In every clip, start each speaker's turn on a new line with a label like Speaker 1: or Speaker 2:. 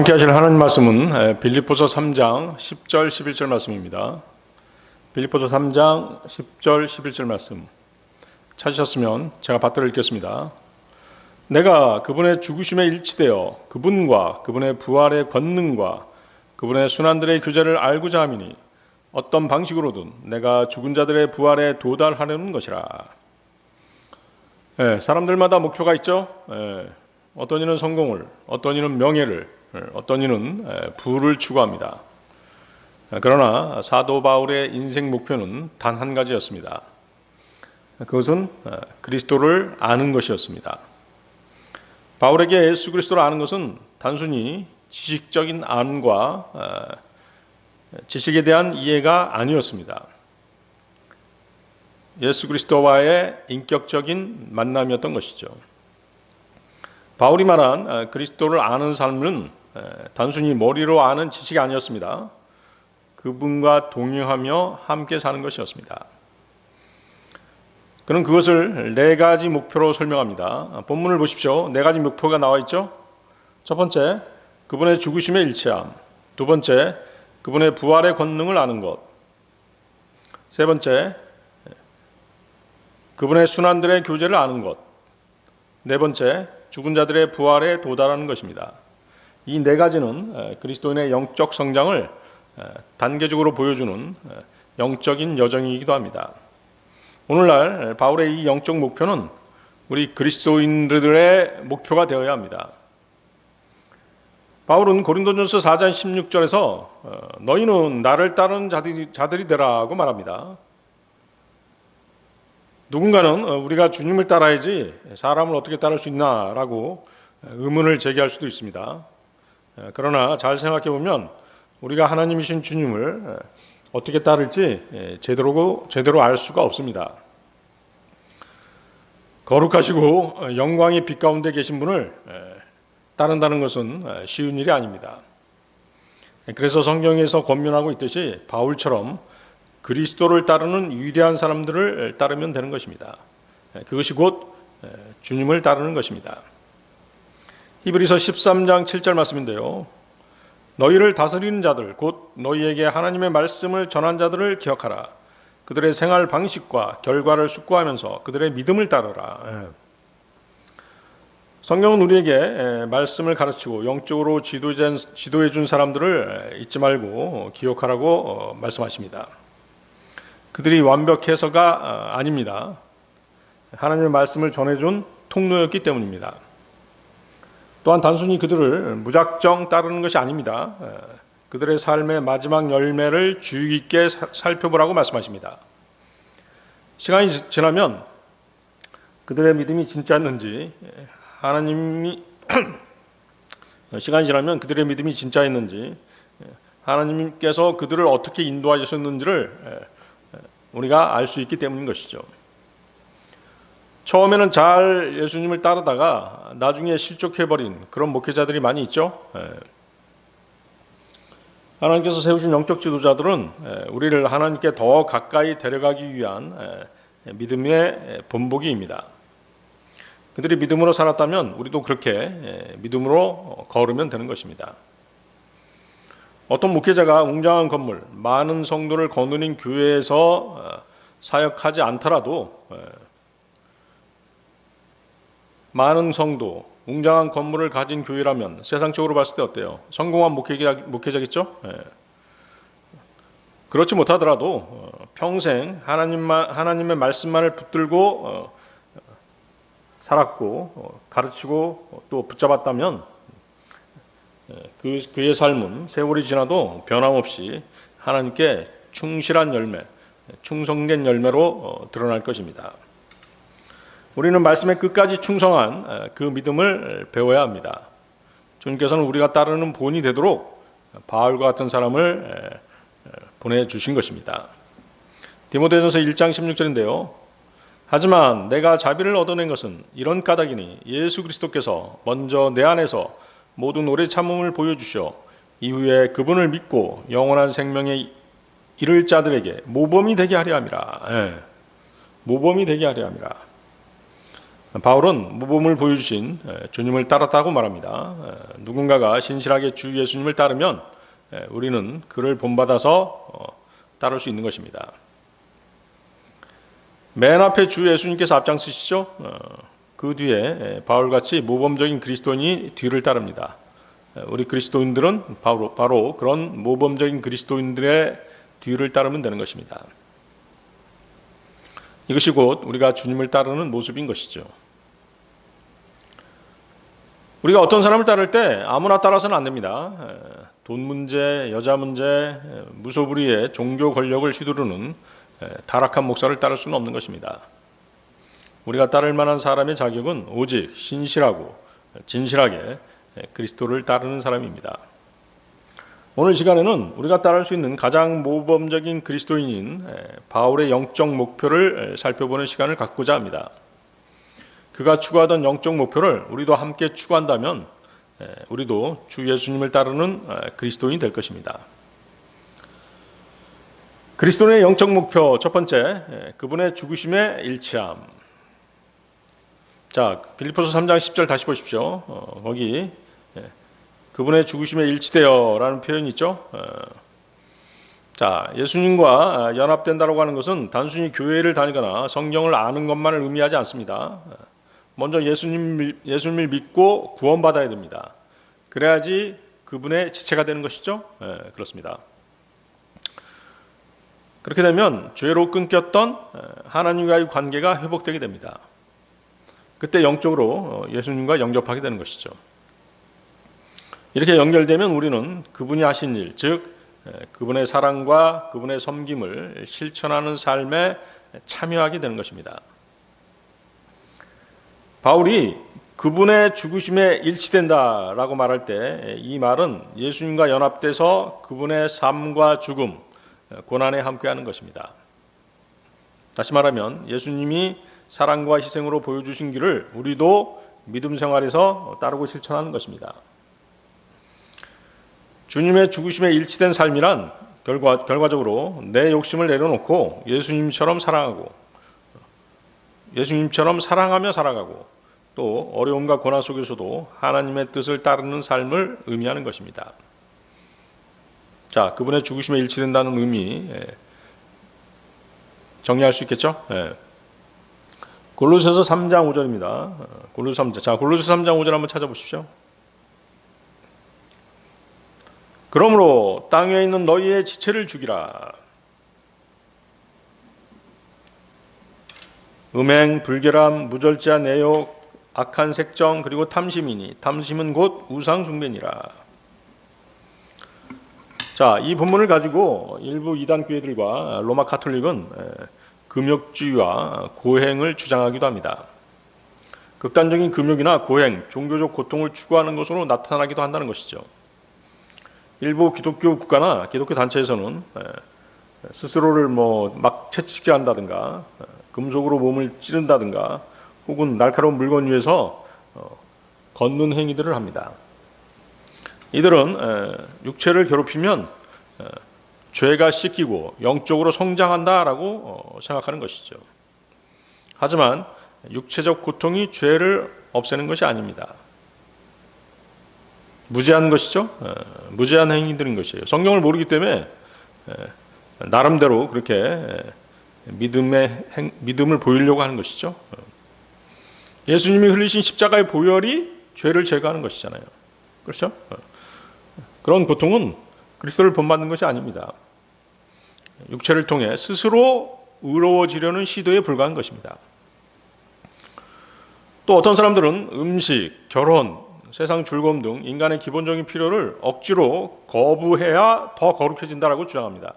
Speaker 1: 함께 하실 하나님 말씀은 빌립보서 3장 10절 11절 말씀입니다. 빌립보서 3장 10절 11절 말씀 찾으셨으면 제가 받들어 읽겠습니다. 내가 그분의 죽으심에 일치되어 그분과 그분의 부활의 권능과 그분의 순환들의 교제를 알고자 함이니 어떤 방식으로든 내가 죽은 자들의 부활에 도달하려는 것이라. 사람들마다 목표가 있죠. 어떤 이는 성공을, 어떤 이는 명예를, 어떤 이는 부를 추구합니다. 그러나 사도 바울의 인생 목표는 단 한 가지였습니다. 그것은 그리스도를 아는 것이었습니다. 바울에게 예수 그리스도를 아는 것은 단순히 지식적인 안과 지식에 대한 이해가 아니었습니다. 예수 그리스도와의 인격적인 만남이었던 것이죠. 바울이 말한 그리스도를 아는 삶은 단순히 머리로 아는 지식이 아니었습니다. 그분과 동행하며 함께 사는 것이었습니다. 그는 그것을 네 가지 목표로 설명합니다. 본문을 보십시오. 네 가지 목표가 나와 있죠. 첫 번째, 그분의 죽으심에 일치함. 두 번째, 그분의 부활의 권능을 아는 것. 세 번째, 그분의 순환들의 교제를 아는 것. 네 번째, 죽은 자들의 부활에 도달하는 것입니다. 이 네 가지는 그리스도인의 영적 성장을 단계적으로 보여주는 영적인 여정이기도 합니다. 오늘날 바울의 이 영적 목표는 우리 그리스도인들의 목표가 되어야 합니다. 바울은 고린도전서 4장 16절에서 너희는 나를 따르는 자들이 되라고 말합니다. 누군가는 우리가 주님을 따라야지 사람을 어떻게 따를 수 있나라고 의문을 제기할 수도 있습니다. 그러나 잘 생각해 보면 우리가 하나님이신 주님을 어떻게 따를지 제대로 알 수가 없습니다. 거룩하시고 영광의 빛 가운데 계신 분을 따른다는 것은 쉬운 일이 아닙니다. 그래서 성경에서 권면하고 있듯이 바울처럼 그리스도를 따르는 위대한 사람들을 따르면 되는 것입니다. 그것이 곧 주님을 따르는 것입니다. 히브리서 13장 7절 말씀인데요. 너희를 다스리는 자들 곧 너희에게 하나님의 말씀을 전한 자들을 기억하라. 그들의 생활 방식과 결과를 숙고하면서 그들의 믿음을 따르라. 성경은 우리에게 말씀을 가르치고 영적으로 지도해 준 사람들을 잊지 말고 기억하라고 말씀하십니다. 그들이 완벽해서가 아닙니다. 하나님의 말씀을 전해준 통로였기 때문입니다. 또한 단순히 그들을 무작정 따르는 것이 아닙니다. 그들의 삶의 마지막 열매를 주의 깊게 살펴보라고 말씀하십니다. 시간이 지나면 그들의 믿음이 진짜였는지 하나님께서 그들을 어떻게 인도하셨는지를 우리가 알 수 있기 때문인 것이죠. 처음에는 잘 예수님을 따르다가 나중에 실족해버린 그런 목회자들이 많이 있죠. 하나님께서 세우신 영적 지도자들은 우리를 하나님께 더 가까이 데려가기 위한 믿음의 본보기입니다. 그들이 믿음으로 살았다면 우리도 그렇게 믿음으로 걸으면 되는 것입니다. 어떤 목회자가 웅장한 건물, 많은 성도를 거느린 교회에서 사역하지 않더라도 많은 성도, 웅장한 건물을 가진 교회라면 세상적으로 봤을 때 어때요? 성공한 목회자겠죠? 그렇지 못하더라도 평생 하나님의 말씀만을 붙들고 살았고 가르치고 또 붙잡았다면 그의 삶은 세월이 지나도 변함없이 하나님께 충실한 열매, 충성된 열매로 드러날 것입니다. 우리는 말씀에 끝까지 충성한 그 믿음을 배워야 합니다. 주님께서는 우리가 따르는 본이 되도록 바울과 같은 사람을 보내주신 것입니다. 디모데전서 1장 16절인데요. 하지만 내가 자비를 얻어낸 것은 이런 까닭이니 예수 그리스도께서 먼저 내 안에서 모든 오래 참음을 보여주셔 이후에 그분을 믿고 영원한 생명에 이를 자들에게 모범이 되게 하려 함이라. 모범이 되게 하려 함이라. 바울은 모범을 보여주신 주님을 따랐다고 말합니다. 누군가가 신실하게 주 예수님을 따르면 우리는 그를 본받아서 따를 수 있는 것입니다. 맨 앞에 주 예수님께서 앞장서시죠. 그 뒤에 바울같이 모범적인 그리스도인이 뒤를 따릅니다. 우리 그리스도인들은 바로 그런 모범적인 그리스도인들의 뒤를 따르면 되는 것입니다. 이것이 곧 우리가 주님을 따르는 모습인 것이죠. 우리가 어떤 사람을 따를 때 아무나 따라서는 안 됩니다. 돈 문제, 여자 문제, 무소불위의 종교 권력을 휘두르는 타락한 목사를 따를 수는 없는 것입니다. 우리가 따를 만한 사람의 자격은 오직 신실하고 진실하게 그리스도를 따르는 사람입니다. 오늘 시간에는 우리가 따를 수 있는 가장 모범적인 그리스도인인 바울의 영적 목표를 살펴보는 시간을 갖고자 합니다. 그가 추구하던 영적 목표를 우리도 함께 추구한다면 우리도 주 예수님을 따르는 그리스도인이 될 것입니다. 그리스도인의 영적 목표 첫 번째, 그분의 죽으심에 일치함. 자, 빌립보서 3장 10절 다시 보십시오. 거기 그분의 죽으심에 일치되어라는 표현이 있죠. 자, 예수님과 연합된다라고 하는 것은 단순히 교회를 다니거나 성경을 아는 것만을 의미하지 않습니다. 먼저 예수님을 믿고 구원받아야 됩니다. 그래야지 그분의 지체가 되는 것이죠. 그렇습니다. 그렇게 되면 죄로 끊겼던 하나님과의 관계가 회복되게 됩니다. 그때 영적으로 예수님과 영접하게 되는 것이죠. 이렇게 연결되면 우리는 그분이 하신 일, 즉 그분의 사랑과 그분의 섬김을 실천하는 삶에 참여하게 되는 것입니다. 바울이 그분의 죽으심에 일치된다라고 말할 때 이 말은 예수님과 연합돼서 그분의 삶과 죽음, 고난에 함께하는 것입니다. 다시 말하면 예수님이 사랑과 희생으로 보여주신 길을 우리도 믿음 생활에서 따르고 실천하는 것입니다. 주님의 죽으심에 일치된 삶이란 결과적으로 내 욕심을 내려놓고 예수님처럼 사랑하며 살아가고 또 어려움과 고난 속에서도 하나님의 뜻을 따르는 삶을 의미하는 것입니다. 자, 그분의 죽으심에 일치된다는 의미 정리할 수 있겠죠? 골로새서 3장 5절입니다. 골로새 3장 5절 한번 찾아보십시오. 그러므로 땅 위에 있는 너희의 지체를 죽이라. 음행, 불결함, 무절제한 애욕, 악한 색정, 그리고 탐심이니 탐심은 곧 우상 숭배니라. 자, 이 본문을 가지고 일부 이단 교회들과 로마 가톨릭은 금욕주의와 고행을 주장하기도 합니다. 극단적인 금욕이나 고행, 종교적 고통을 추구하는 것으로 나타나기도 한다는 것이죠. 일부 기독교 국가나 기독교 단체에서는 스스로를 막 채찍질한다든가 금속으로 몸을 찌른다든가 혹은 날카로운 물건 위에서 걷는 행위들을 합니다. 이들은 육체를 괴롭히면 죄가 씻기고 영적으로 성장한다라고 생각하는 것이죠. 하지만 육체적 고통이 죄를 없애는 것이 아닙니다. 무죄한 것이죠. 무죄한 행위들인 것이에요. 성경을 모르기 때문에 나름대로 그렇게 믿음을 보이려고 하는 것이죠. 예수님이 흘리신 십자가의 보혈이 죄를 제거하는 것이잖아요. 그렇죠? 그런 고통은 그리스도를 본받는 것이 아닙니다. 육체를 통해 스스로 의로워지려는 시도에 불과한 것입니다. 또 어떤 사람들은 음식, 결혼, 세상 즐거움 등 인간의 기본적인 필요를 억지로 거부해야 더 거룩해진다라고 주장합니다.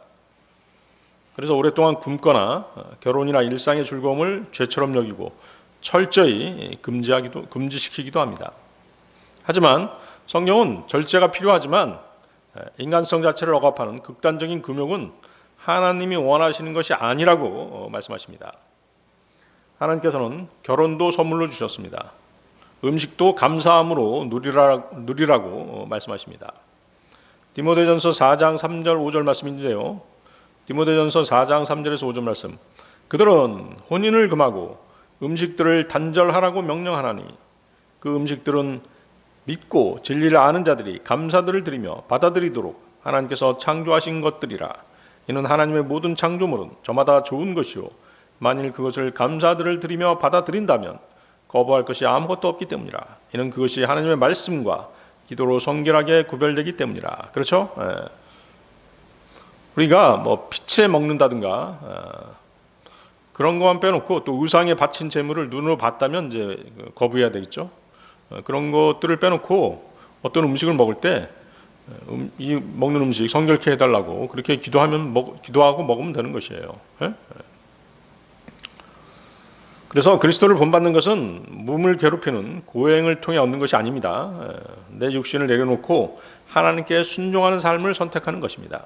Speaker 1: 그래서 오랫동안 굶거나 결혼이나 일상의 즐거움을 죄처럼 여기고 철저히 금지시키기도 합니다. 하지만 성경은 절제가 필요하지만 인간성 자체를 억압하는 극단적인 금욕은 하나님이 원하시는 것이 아니라고 말씀하십니다. 하나님께서는 결혼도 선물로 주셨습니다. 음식도 감사함으로 누리라고 말씀하십니다. 디모데전서 4장 3절 5절 말씀인데요. 디모데전서 4장 3절에서 5절 말씀. 그들은 혼인을 금하고 음식들을 단절하라고 명령하나니 그 음식들은 믿고 진리를 아는 자들이 감사들을 드리며 받아들이도록 하나님께서 창조하신 것들이라. 이는 하나님의 모든 창조물은 저마다 좋은 것이요 만일 그것을 감사들을 드리며 받아들인다면 거부할 것이 아무것도 없기 때문이라. 이는 그것이 하나님의 말씀과 기도로 성결하게 구별되기 때문이라. 그렇죠? 우리가 뭐 피채 먹는다든가 그런 것만 빼놓고 또 우상에 바친 재물을 눈으로 봤다면 이제 거부해야 되겠죠. 그런 것들을 빼놓고 어떤 음식을 먹을 때 이 먹는 음식 성결케 해달라고 그렇게 기도하고 먹으면 되는 것이에요. 그래서 그리스도를 본받는 것은 몸을 괴롭히는 고행을 통해 얻는 것이 아닙니다. 내 육신을 내려놓고 하나님께 순종하는 삶을 선택하는 것입니다.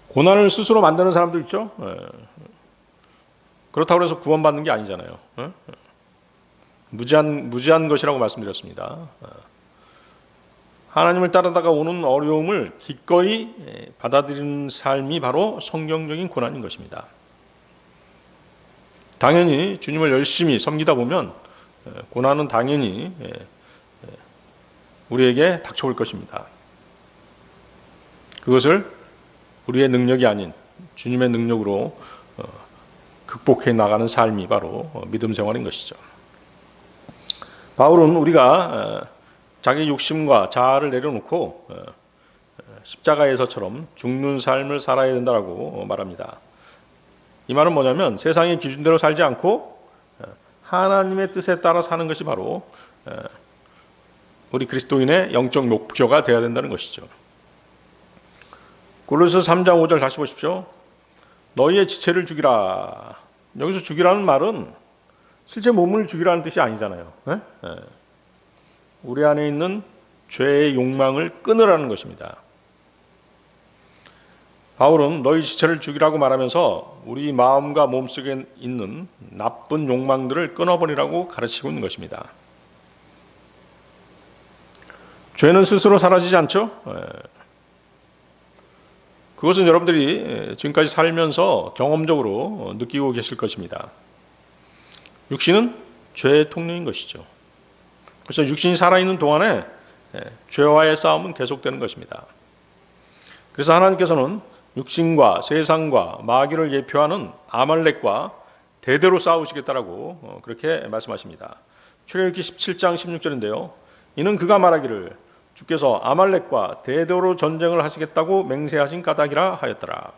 Speaker 1: 고난을 스스로 만드는 사람도 있죠. 그렇다고 해서 구원받는 게 아니잖아요. 무지한 것이라고 말씀드렸습니다. 하나님을 따르다가 오는 어려움을 기꺼이 받아들이는 삶이 바로 성경적인 고난인 것입니다. 당연히 주님을 열심히 섬기다 보면 고난은 당연히 우리에게 닥쳐올 것입니다. 그것을 우리의 능력이 아닌 주님의 능력으로 극복해 나가는 삶이 바로 믿음 생활인 것이죠. 바울은 우리가 자기 욕심과 자아를 내려놓고 십자가에서처럼 죽는 삶을 살아야 된다고 말합니다. 이 말은 뭐냐면 세상의 기준대로 살지 않고 하나님의 뜻에 따라 사는 것이 바로 우리 그리스도인의 영적 목표가 되어야 된다는 것이죠. 골로새서 3장 5절 다시 보십시오. 너희의 지체를 죽이라. 여기서 죽이라는 말은 실제 몸을 죽이라는 뜻이 아니잖아요. 우리 안에 있는 죄의 욕망을 끊으라는 것입니다. 바울은 너희 지체를 죽이라고 말하면서 우리 마음과 몸속에 있는 나쁜 욕망들을 끊어버리라고 가르치고 있는 것입니다. 죄는 스스로 사라지지 않죠? 그것은 여러분들이 지금까지 살면서 경험적으로 느끼고 계실 것입니다. 육신은 죄의 통로인 것이죠. 그래서 육신이 살아있는 동안에 죄와의 싸움은 계속되는 것입니다. 그래서 하나님께서는 육신과 세상과 마귀를 예표하는 아말렉과 대대로 싸우시겠다라고 그렇게 말씀하십니다. 출애굽기 17장 16절인데요. 이는 그가 말하기를 주께서 아말렉과 대대로 전쟁을 하시겠다고 맹세하신 까닭이라 하였더라.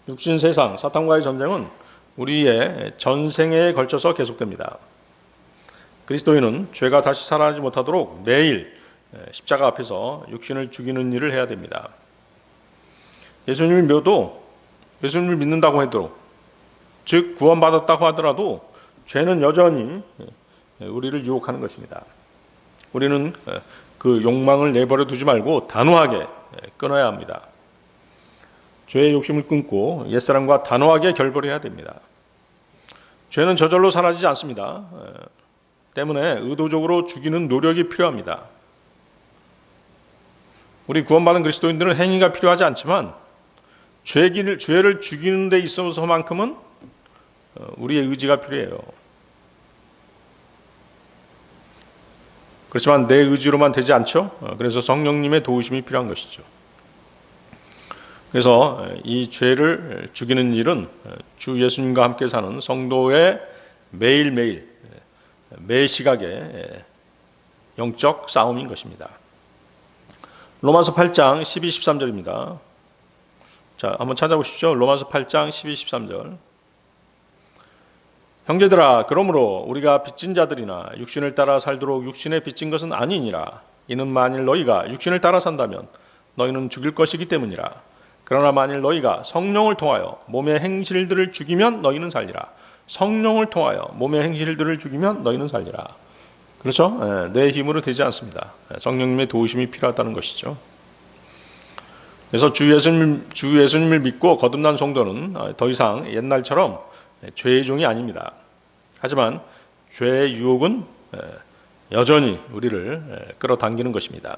Speaker 1: 육신 세상 사탄과의 전쟁은 우리의 전생에 걸쳐서 계속됩니다. 그리스도인은 죄가 다시 살아나지 못하도록 매일 십자가 앞에서 육신을 죽이는 일을 해야 됩니다. 예수님을 믿는다고 해도, 즉 구원받았다고 하더라도 죄는 여전히 우리를 유혹하는 것입니다. 우리는 그 욕망을 내버려 두지 말고 단호하게 끊어야 합니다. 죄의 욕심을 끊고 옛사람과 단호하게 결별해야 됩니다. 죄는 저절로 사라지지 않습니다. 때문에 의도적으로 죽이는 노력이 필요합니다. 우리 구원받은 그리스도인들은 행위가 필요하지 않지만 죄를 죽이는 데 있어서만큼은 우리의 의지가 필요해요. 그렇지만 내 의지로만 되지 않죠. 그래서 성령님의 도우심이 필요한 것이죠. 그래서 이 죄를 죽이는 일은 주 예수님과 함께 사는 성도의 매일매일 매 시각의 영적 싸움인 것입니다. 로마서 8장 12, 13절입니다. 자, 한번 찾아보십시오. 로마서 8장 12, 13절. 형제들아, 그러므로 우리가 빚진 자들이나 육신을 따라 살도록 육신에 빚진 것은 아니니라. 이는 만일 너희가 육신을 따라 산다면 너희는 죽일 것이기 때문이라. 그러나 만일 너희가 성령을 통하여 몸의 행실들을 죽이면 너희는 살리라. 성령을 통하여 몸의 행실들을 죽이면 너희는 살리라. 그렇죠? 내 힘으로 되지 않습니다. 성령님의 도우심이 필요하다는 것이죠. 그래서 주 예수님을 믿고 거듭난 성도는 더 이상 옛날처럼 죄의 종이 아닙니다. 하지만 죄의 유혹은 여전히 우리를 끌어당기는 것입니다.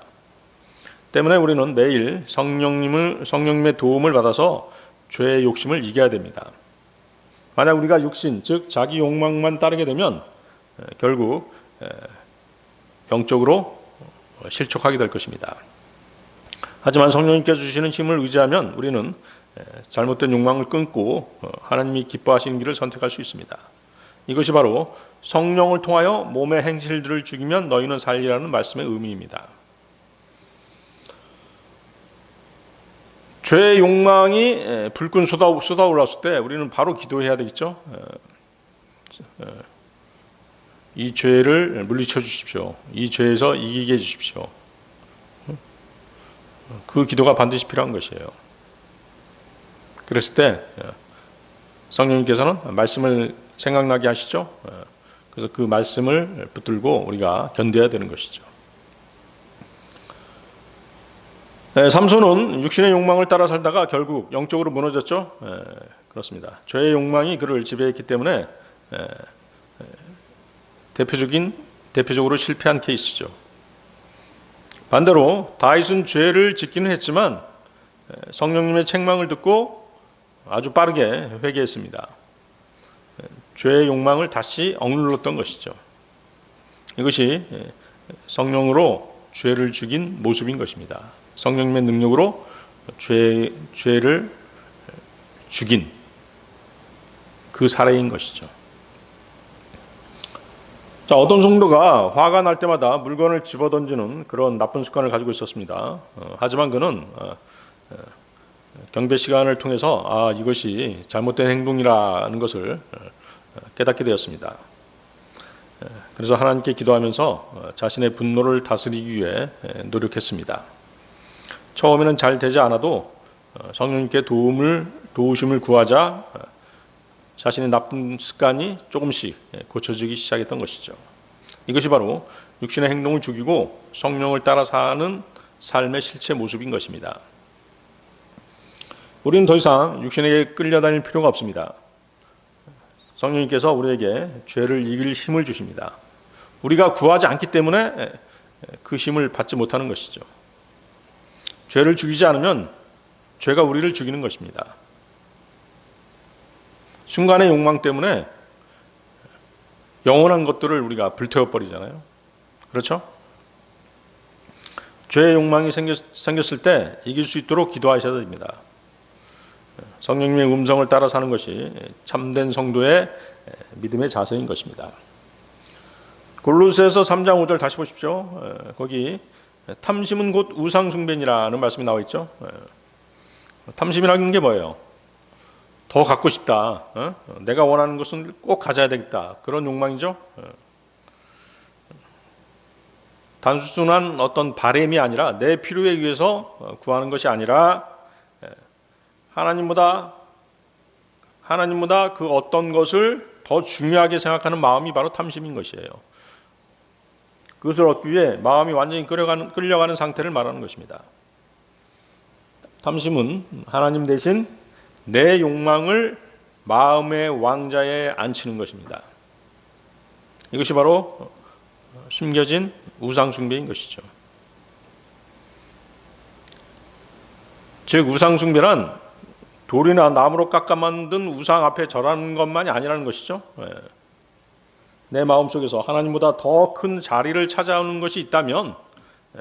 Speaker 1: 때문에 우리는 매일 성령님의 도움을 받아서 죄의 욕심을 이겨야 됩니다. 만약 우리가 육신, 즉 자기 욕망만 따르게 되면 결국 영적으로 실족하게 될 것입니다. 하지만 성령님께서 주시는 힘을 의지하면 우리는 잘못된 욕망을 끊고 하나님이 기뻐하시는 길을 선택할 수 있습니다. 이것이 바로 성령을 통하여 몸의 행실들을 죽이면 너희는 살리라는 말씀의 의미입니다. 죄의 욕망이 불끈 쏟아올랐을 때 우리는 바로 기도해야 되겠죠. 이 죄를 물리쳐 주십시오. 이 죄에서 이기게 해주십시오. 그 기도가 반드시 필요한 것이에요. 그랬을 때 성령님께서는 말씀을 생각나게 하시죠. 그래서 그 말씀을 붙들고 우리가 견뎌야 되는 것이죠. 삼손은 육신의 욕망을 따라 살다가 결국 영적으로 무너졌죠. 그렇습니다. 죄의 욕망이 그를 지배했기 때문에 대표적으로 실패한 케이스죠. 반대로 다윗은 죄를 짓기는 했지만 성령님의 책망을 듣고 아주 빠르게 회개했습니다. 죄의 욕망을 다시 억눌렀던 것이죠. 이것이 성령으로 죄를 죽인 모습인 것입니다. 성령님의 능력으로 죄를 죽인 그 사례인 것이죠. 자, 어떤 성도가 화가 날 때마다 물건을 집어던지는 그런 나쁜 습관을 가지고 있었습니다. 하지만 그는 경배 시간을 통해서 이것이 잘못된 행동이라는 것을 깨닫게 되었습니다. 그래서 하나님께 기도하면서 자신의 분노를 다스리기 위해 노력했습니다. 처음에는 잘 되지 않아도 성령님께 도우심을 구하자 자신의 나쁜 습관이 조금씩 고쳐지기 시작했던 것이죠. 이것이 바로 육신의 행동을 죽이고 성령을 따라 사는 삶의 실체 모습인 것입니다. 우리는 더 이상 육신에게 끌려다닐 필요가 없습니다. 성령님께서 우리에게 죄를 이길 힘을 주십니다. 우리가 구하지 않기 때문에 그 힘을 받지 못하는 것이죠. 죄를 죽이지 않으면 죄가 우리를 죽이는 것입니다. 순간의 욕망 때문에 영원한 것들을 우리가 불태워버리잖아요. 그렇죠? 죄의 욕망이 생겼을 때 이길 수 있도록 기도하셔야 됩니다. 성령님의 음성을 따라 사는 것이 참된 성도의 믿음의 자세인 것입니다. 골로새서 3장 5절 다시 보십시오. 거기 탐심은 곧 우상숭배니라는 말씀이 나와 있죠. 탐심이라는 게 뭐예요? 더 갖고 싶다. 내가 원하는 것은 꼭 가져야 되겠다. 그런 욕망이죠. 단순한 어떤 바램이 아니라 내 필요에 의해서 구하는 것이 아니라 하나님보다 그 어떤 것을 더 중요하게 생각하는 마음이 바로 탐심인 것이에요. 그것을 얻기 위해 마음이 완전히 끌려가는 상태를 말하는 것입니다. 탐심은 하나님 대신 내 욕망을 마음의 왕좌에 앉히는 것입니다. 이것이 바로 숨겨진 우상숭배인 것이죠. 즉 우상숭배란 돌이나 나무로 깎아 만든 우상 앞에 절하는 것만이 아니라는 것이죠. 내 마음속에서 하나님보다 더 큰 자리를 찾아오는 것이 있다면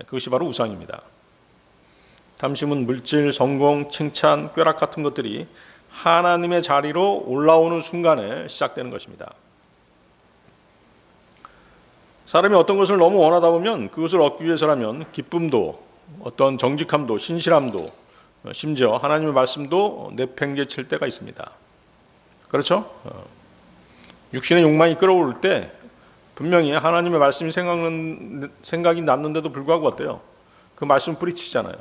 Speaker 1: 그것이 바로 우상입니다. 탐심은 물질, 성공, 칭찬, 쾌락 같은 것들이 하나님의 자리로 올라오는 순간에 시작되는 것입니다. 사람이 어떤 것을 너무 원하다 보면 그것을 얻기 위해서라면 기쁨도, 어떤 정직함도, 신실함도, 심지어 하나님의 말씀도 내팽개칠 때가 있습니다. 그렇죠? 육신의 욕망이 끌어오를 때 분명히 하나님의 말씀이 생각이 났는데도 불구하고 어때요? 그 말씀 뿌리치잖아요.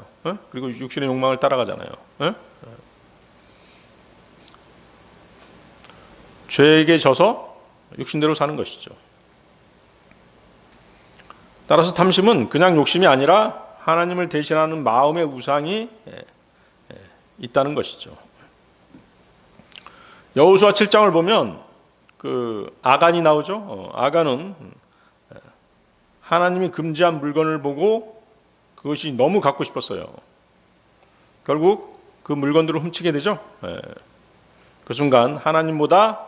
Speaker 1: 그리고 육신의 욕망을 따라가잖아요. 죄에게 져서 육신대로 사는 것이죠. 따라서 탐심은 그냥 욕심이 아니라 하나님을 대신하는 마음의 우상이 있다는 것이죠. 여호수아 7장을 보면 그 아간이 나오죠. 아간은 하나님이 금지한 물건을 보고 그것이 너무 갖고 싶었어요. 결국 그 물건들을 훔치게 되죠. 그 순간 하나님보다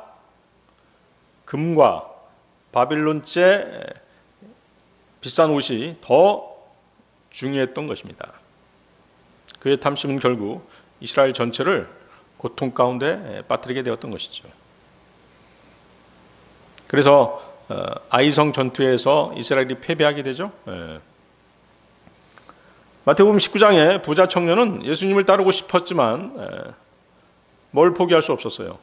Speaker 1: 금과 바빌론제 비싼 옷이 더 중요했던 것입니다. 그의 탐심은 결국 이스라엘 전체를 고통 가운데 빠뜨리게 되었던 것이죠. 그래서 아이성 전투에서 이스라엘이 패배하게 되죠. 마태복음 19장에 부자 청년은 예수님을 따르고 싶었지만 뭘 포기할 수 없었어요.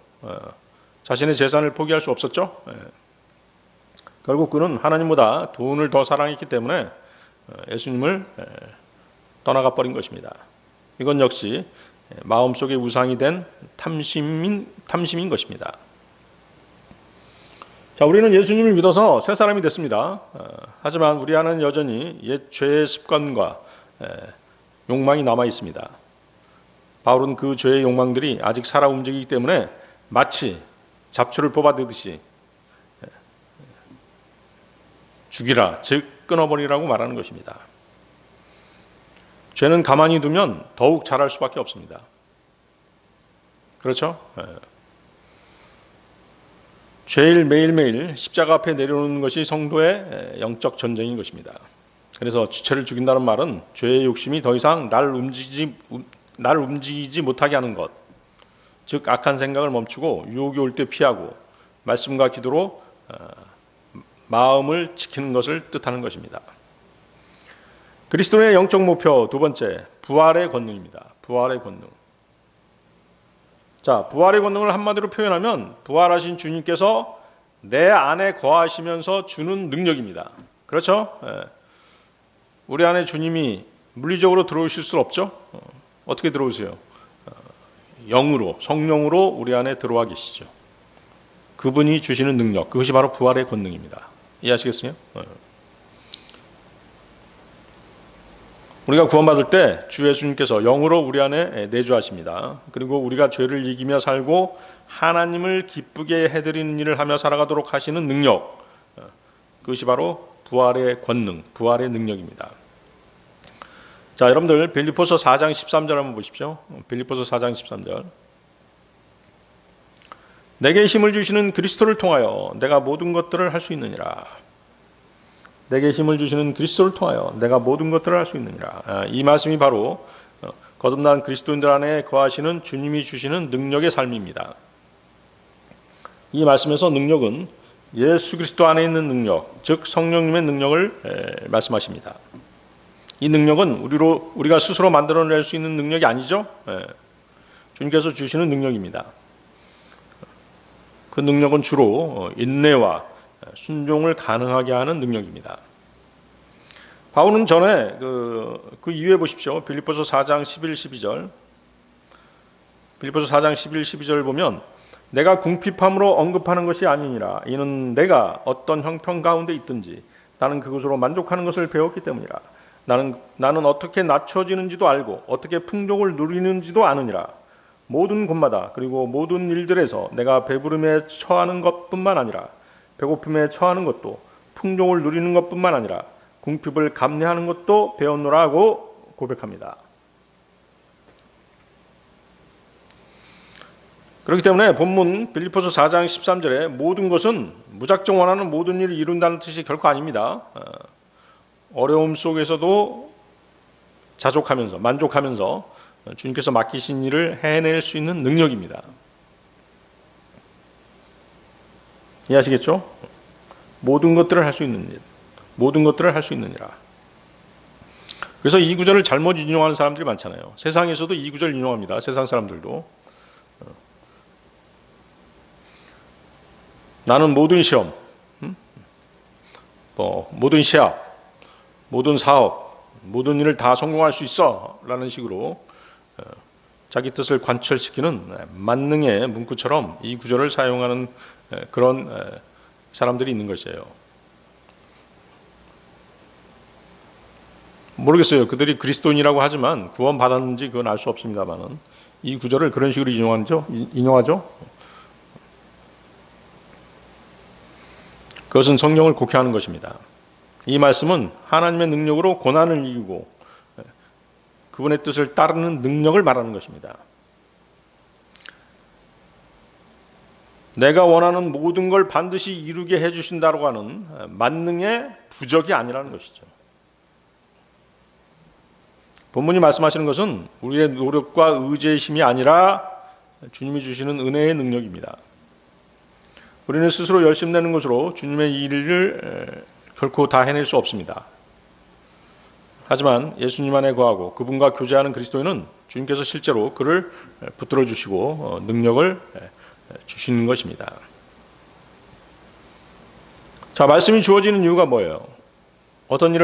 Speaker 1: 자신의 재산을 포기할 수 없었죠. 결국 그는 하나님보다 돈을 더 사랑했기 때문에 예수님을 떠나가 버린 것입니다. 이건 역시 마음속에 우상이 된 탐심인 것입니다. 자, 우리는 예수님을 믿어서 새 사람이 됐습니다. 하지만 우리 안에는 여전히 옛 죄의 습관과 욕망이 남아 있습니다. 바울은 그 죄의 욕망들이 아직 살아 움직이기 때문에 마치 잡초를 뽑아내듯이 죽이라, 즉 끊어버리라고 말하는 것입니다. 죄는 가만히 두면 더욱 자랄 수밖에 없습니다. 그렇죠? 죄일 매일매일 십자가 앞에 내려오는 것이 성도의 영적 전쟁인 것입니다. 그래서 지체를 죽인다는 말은 죄의 욕심이 더 이상 날 움직이지 못하게 하는 것, 즉 악한 생각을 멈추고 유혹이 올 때 피하고 말씀과 기도로 마음을 지키는 것을 뜻하는 것입니다. 그리스도의 영적 목표 두 번째, 부활의 권능입니다. 부활의 권능. 자, 부활의 권능을 한마디로 표현하면 부활하신 주님께서 내 안에 거하시면서 주는 능력입니다. 그렇죠? 우리 안에 주님이 물리적으로 들어오실 수 없죠? 어떻게 들어오세요? 영으로, 성령으로 우리 안에 들어와 계시죠. 그분이 주시는 능력, 그것이 바로 부활의 권능입니다. 이해하시겠어요? 우리가 구원받을 때 주 예수님께서 영으로 우리 안에 내주하십니다. 그리고 우리가 죄를 이기며 살고 하나님을 기쁘게 해드리는 일을 하며 살아가도록 하시는 능력, 그것이 바로 부활의 권능, 부활의 능력입니다. 자, 여러분들 빌립보서 4장 13절 한번 보십시오. 빌립보서 4장 13절. 내게 힘을 주시는 그리스도를 통하여 내가 모든 것들을 할 수 있느니라. 내게 힘을 주시는 그리스도를 통하여 내가 모든 것들을 할 수 있느니라. 이 말씀이 바로 거듭난 그리스도인들 안에 거하시는 주님이 주시는 능력의 삶입니다. 이 말씀에서 능력은 예수 그리스도 안에 있는 능력, 즉 성령님의 능력을 말씀하십니다. 이 능력은 우리가 스스로 만들어낼 수 있는 능력이 아니죠. 주님께서 주시는 능력입니다. 그 능력은 주로 인내와 순종을 가능하게 하는 능력입니다. 바울은 전에 그 이후에 보십시오. 빌립보서 4장 11, 12절. 빌립보서 4장 11, 12절 보면 내가 궁핍함으로 언급하는 것이 아니니라. 이는 내가 어떤 형편 가운데 있든지 나는 그것으로 만족하는 것을 배웠기 때문이라. 나는 어떻게 낮춰지는지도 알고 어떻게 풍족을 누리는지도 아느니라. 모든 곳마다 그리고 모든 일들에서 내가 배부름에 처하는 것뿐만 아니라 배고픔에 처하는 것도 풍족을 누리는 것뿐만 아니라 궁핍을 감내하는 것도 배웠노라 하고 고백합니다. 그렇기 때문에 본문 빌립보서 4장 13절에 모든 것은 무작정 원하는 모든 일을 이룬다는 뜻이 결코 아닙니다. 어려움 속에서도 자족하면서 만족하면서 주님께서 맡기신 일을 해낼 수 있는 능력입니다. 이해하시겠죠? 모든 것들을 할 수 있는 일, 모든 것들을 할 수 있느니라. 그래서 이 구절을 잘못 인용하는 사람들이 많잖아요. 세상에서도 이 구절 인용합니다. 세상 사람들도. 나는 모든 시험, 모든 시합, 모든 사업, 모든 일을 다 성공할 수 있어 라는 식으로 자기 뜻을 관철시키는 만능의 문구처럼 이 구절을 사용하는 그런 사람들이 있는 것이에요. 모르겠어요. 그들이 그리스도인이라고 하지만 구원 받았는지 그건 알 수 없습니다만은 이 구절을 그런 식으로 인용하죠. 그것은 성령을 곡해하는 것입니다. 이 말씀은 하나님의 능력으로 고난을 이기고 그분의 뜻을 따르는 능력을 말하는 것입니다. 내가 원하는 모든 걸 반드시 이루게 해주신다고 하는 만능의 부적이 아니라는 것이죠. 본문이 말씀하시는 것은 우리의 노력과 의지의 힘이 아니라 주님이 주시는 은혜의 능력입니다. 우리는 스스로 열심 내는 것으로 주님의 일을 결코 다 해낼 수 없습니다. 하지만 예수님 안에 거하고 그분과 교제하는 그리스도인은 주님께서 실제로 그를 붙들어 주시고 능력을 주시는 것입니다. 자, 말씀이 주어지는 이유가 뭐예요? 어떤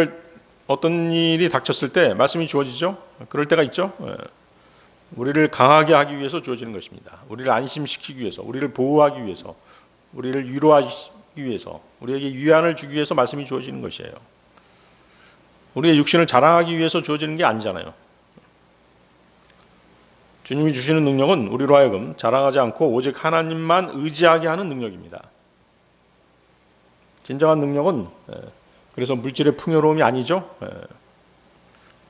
Speaker 1: 일이 닥쳤을 때 말씀이 주어지죠? 그럴 때가 있죠? 우리를 강하게 하기 위해서 주어지는 것입니다. 우리를 안심시키기 위해서, 우리를 보호하기 위해서, 우리를 위로하기 위해서, 우리에게 위안을 주기 위해서 말씀이 주어지는 것이에요. 우리의 육신을 자랑하기 위해서 주어지는 게 아니잖아요. 주님이 주시는 능력은 우리로 하여금 자랑하지 않고 오직 하나님만 의지하게 하는 능력입니다. 진정한 능력은 그래서 물질의 풍요로움이 아니죠.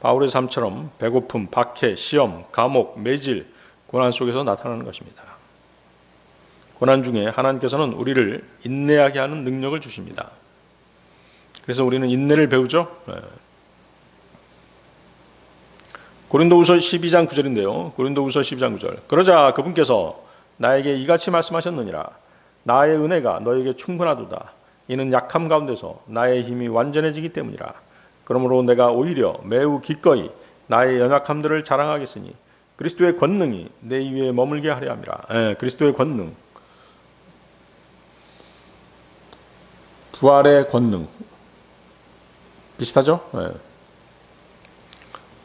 Speaker 1: 바울의 삶처럼 배고픔, 박해, 시험, 감옥, 매질, 고난 속에서 나타나는 것입니다. 고난 중에 하나님께서는 우리를 인내하게 하는 능력을 주십니다. 그래서 우리는 인내를 배우죠. 고린도후서 12장 9절인데요. 고린도후서 12장 9절. 그러자 그분께서 나에게 이같이 말씀하셨느니라. 나의 은혜가 너에게 충분하도다. 이는 약함 가운데서 나의 힘이 완전해지기 때문이라. 그러므로 내가 오히려 매우 기꺼이 나의 연약함들을 자랑하겠으니 그리스도의 권능이 내 위에 머물게 하려 함이라. 그리스도의 권능. 부활의 권능. 비슷하죠?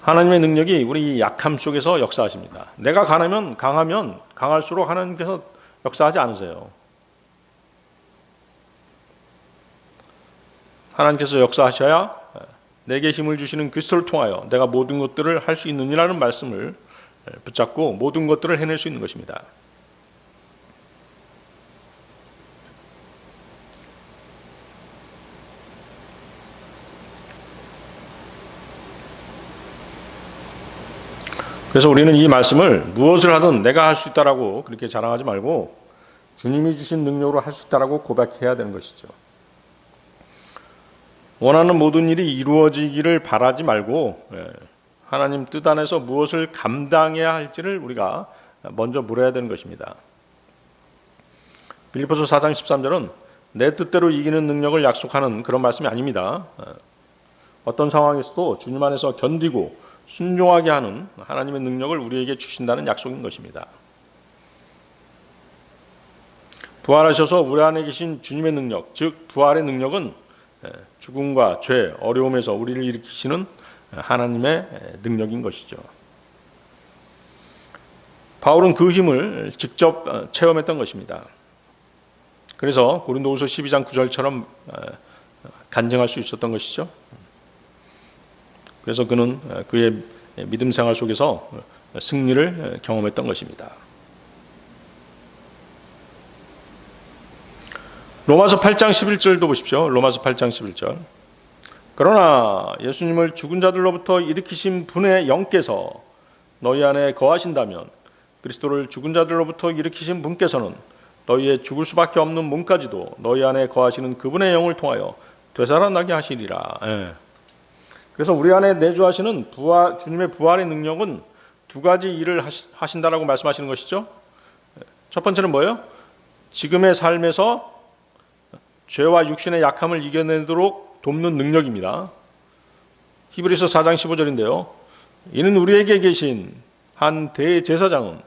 Speaker 1: 하나님의 능력이 우리 약함 속에서 역사하십니다. 내가 강하면 강할수록 하나님께서 역사하지 않으세요. 하나님께서 역사하셔야 내게 힘을 주시는 그리스도를 통하여 내가 모든 것들을 할 수 있느니라는 말씀을 붙잡고 모든 것들을 해낼 수 있는 것입니다. 그래서 우리는 이 말씀을 무엇을 하든 내가 할 수 있다라고 그렇게 자랑하지 말고 주님이 주신 능력으로 할 수 있다라고 고백해야 되는 것이죠. 원하는 모든 일이 이루어지기를 바라지 말고 하나님 뜻 안에서 무엇을 감당해야 할지를 우리가 먼저 물어야 되는 것입니다. 빌립보서 4장 13절은 내 뜻대로 이기는 능력을 약속하는 그런 말씀이 아닙니다. 어떤 상황에서도 주님 안에서 견디고 순종하게 하는 하나님의 능력을 우리에게 주신다는 약속인 것입니다. 부활하셔서 우리 안에 계신 주님의 능력, 즉 부활의 능력은 죽음과 죄, 어려움에서 우리를 일으키시는 하나님의 능력인 것이죠. 바울은 그 힘을 직접 체험했던 것입니다. 그래서 고린도후서 12장 9절처럼 간증할 수 있었던 것이죠. 그래서 그는 그의 믿음 생활 속에서 승리를 경험했던 것입니다. 로마서 8장 11절도 보십시오. 로마서 8장 11절. 그러나 예수님을 죽은 자들로부터 일으키신 분의 영께서 너희 안에 거하신다면 그리스도를 죽은 자들로부터 일으키신 분께서는 너희의 죽을 수밖에 없는 몸까지도 너희 안에 거하시는 그분의 영을 통하여 되살아나게 하시리라. 그래서 우리 안에 내주하시는 주님의 부활의 능력은 두 가지 일을 하신다라고 말씀하시는 것이죠. 첫 번째는 뭐예요? 지금의 삶에서 죄와 육신의 약함을 이겨내도록 돕는 능력입니다. 히브리서 4장 15절인데요. 이는 우리에게 계신 한 대제사장은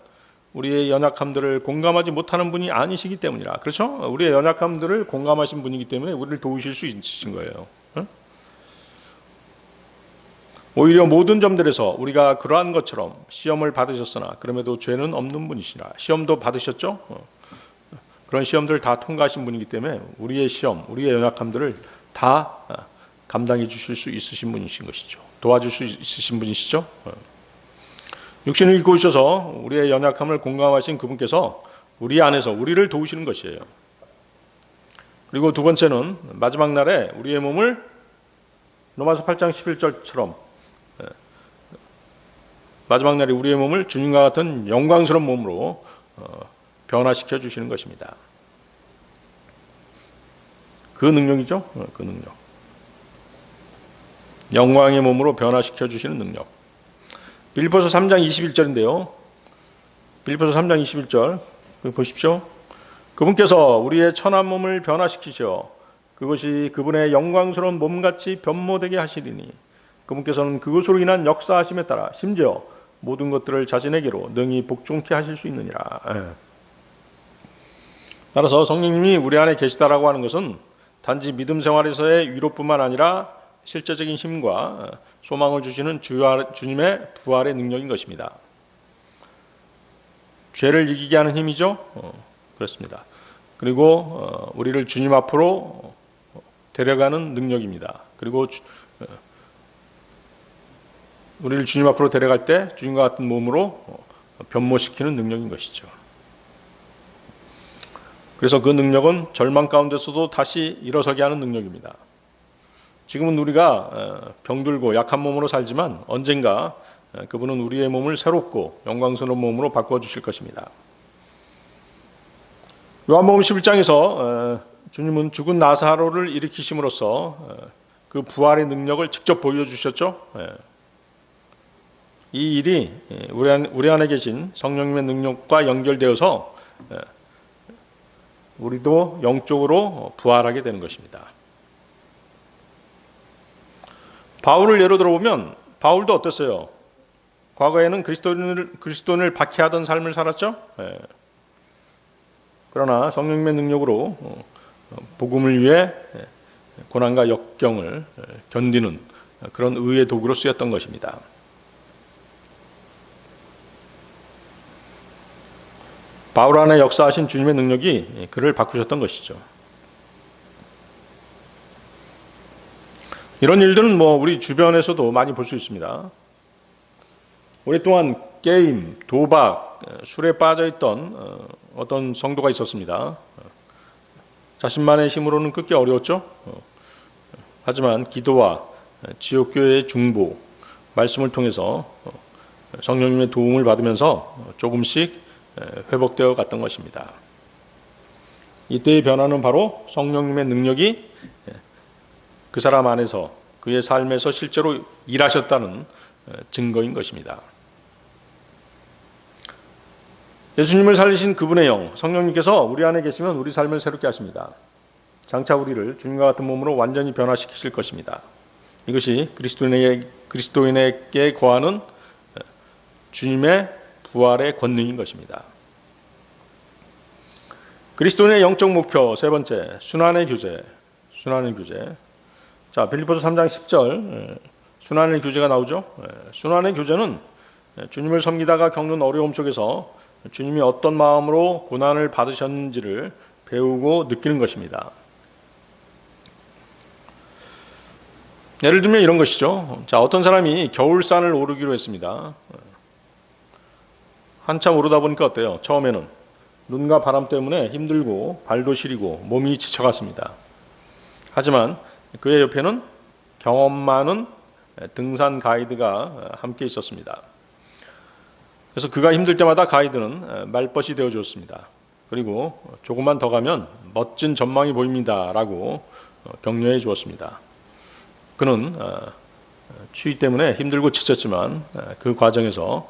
Speaker 1: 우리의 연약함들을 공감하지 못하는 분이 아니시기 때문이라. 그렇죠? 우리의 연약함들을 공감하신 분이기 때문에 우리를 도우실 수 있으신 거예요. 오히려 모든 점들에서 우리가 그러한 것처럼 시험을 받으셨으나 그럼에도 죄는 없는 분이시라. 시험도 받으셨죠? 그런 시험들을 다 통과하신 분이기 때문에 우리의 시험, 우리의 연약함들을 다 감당해 주실 수 있으신 분이신 것이죠. 도와줄 수 있으신 분이시죠. 육신을 입고 오셔서 우리의 연약함을 공감하신 그분께서 우리 안에서 우리를 도우시는 것이에요. 그리고 두 번째는 마지막 날에 우리의 몸을 로마서 8장 11절처럼 마지막 날에 우리의 몸을 주님과 같은 영광스러운 몸으로 변화시켜 주시는 것입니다. 그 능력이죠. 그 능력. 영광의 몸으로 변화시켜 주시는 능력. 빌립보서 3장 21절인데요. 빌립보서 3장 21절 보십시오. 그분께서 우리의 천한 몸을 변화시키셔 그것이 그분의 영광스러운 몸같이 변모되게 하시리니 그분께서는 그것으로 인한 역사하심에 따라 심지어 모든 것들을 자신에게로 능히 복종케 하실 수 있느니라. 따라서 성령님이 우리 안에 계시다라고 하는 것은 단지 믿음 생활에서의 위로뿐만 아니라 실제적인 힘과 소망을 주시는 주님의 부활의 능력인 것입니다. 죄를 이기게 하는 힘이죠. 그렇습니다. 그리고 우리를 주님 앞으로 데려가는 능력입니다. 그리고 우리를 주님 앞으로 데려갈 때 주님과 같은 몸으로 변모시키는 능력인 것이죠. 그래서 그 능력은 절망 가운데서도 다시 일어서게 하는 능력입니다. 지금은 우리가 병들고 약한 몸으로 살지만 언젠가 그분은 우리의 몸을 새롭고 영광스러운 몸으로 바꿔주실 것입니다. 요한복음 11장에서 주님은 죽은 나사로를 일으키심으로써 그 부활의 능력을 직접 보여주셨죠. 이 일이 우리 안에 계신 성령님의 능력과 연결되어서 우리도 영적으로 부활하게 되는 것입니다. 바울을 예로 들어보면 바울도 어땠어요? 과거에는 그리스도인을 박해하던 삶을 살았죠. 그러나 성령님의 능력으로 복음을 위해 고난과 역경을 견디는 그런 의의 도구로 쓰였던 것입니다. 바울 안에 역사하신 주님의 능력이 그를 바꾸셨던 것이죠. 이런 일들은 우리 주변에서도 많이 볼 수 있습니다. 오랫동안 게임, 도박, 술에 빠져있던 어떤 성도가 있었습니다. 자신만의 힘으로는 끊기 어려웠죠. 하지만 기도와 지역교회의 중보, 말씀을 통해서 성령님의 도움을 받으면서 조금씩 회복되어 갔던 것입니다. 이때의 변화는 바로 성령님의 능력이 그 사람 안에서 그의 삶에서 실제로 일하셨다는 증거인 것입니다. 예수님을 살리신 그분의 영, 성령님께서 우리 안에 계시면 우리 삶을 새롭게 하십니다. 장차 우리를 주님과 같은 몸으로 완전히 변화시키실 것입니다. 이것이 그리스도인에게 거하는 주님의 부활의 권능인 것입니다. 그리스도인의 영적 목표 세 번째, 순환의 교제. 자, 빌립보서 3장 10절 순환의 교제가 나오죠. 순환의 교제는 주님을 섬기다가 겪는 어려움 속에서 주님이 어떤 마음으로 고난을 받으셨는지를 배우고 느끼는 것입니다. 예를 들면 이런 것이죠. 자, 어떤 사람이 겨울산을 오르기로 했습니다. 한참 오르다 보니까 어때요? 처음에는 눈과 바람 때문에 힘들고 발도 시리고 몸이 지쳐갔습니다. 하지만 그의 옆에는 경험 많은 등산 가이드가 함께 있었습니다. 그래서 그가 힘들 때마다 가이드는 말벗이 되어주었습니다. 그리고 조금만 더 가면 멋진 전망이 보입니다 라고 격려해 주었습니다. 그는 추위 때문에 힘들고 지쳤지만 그 과정에서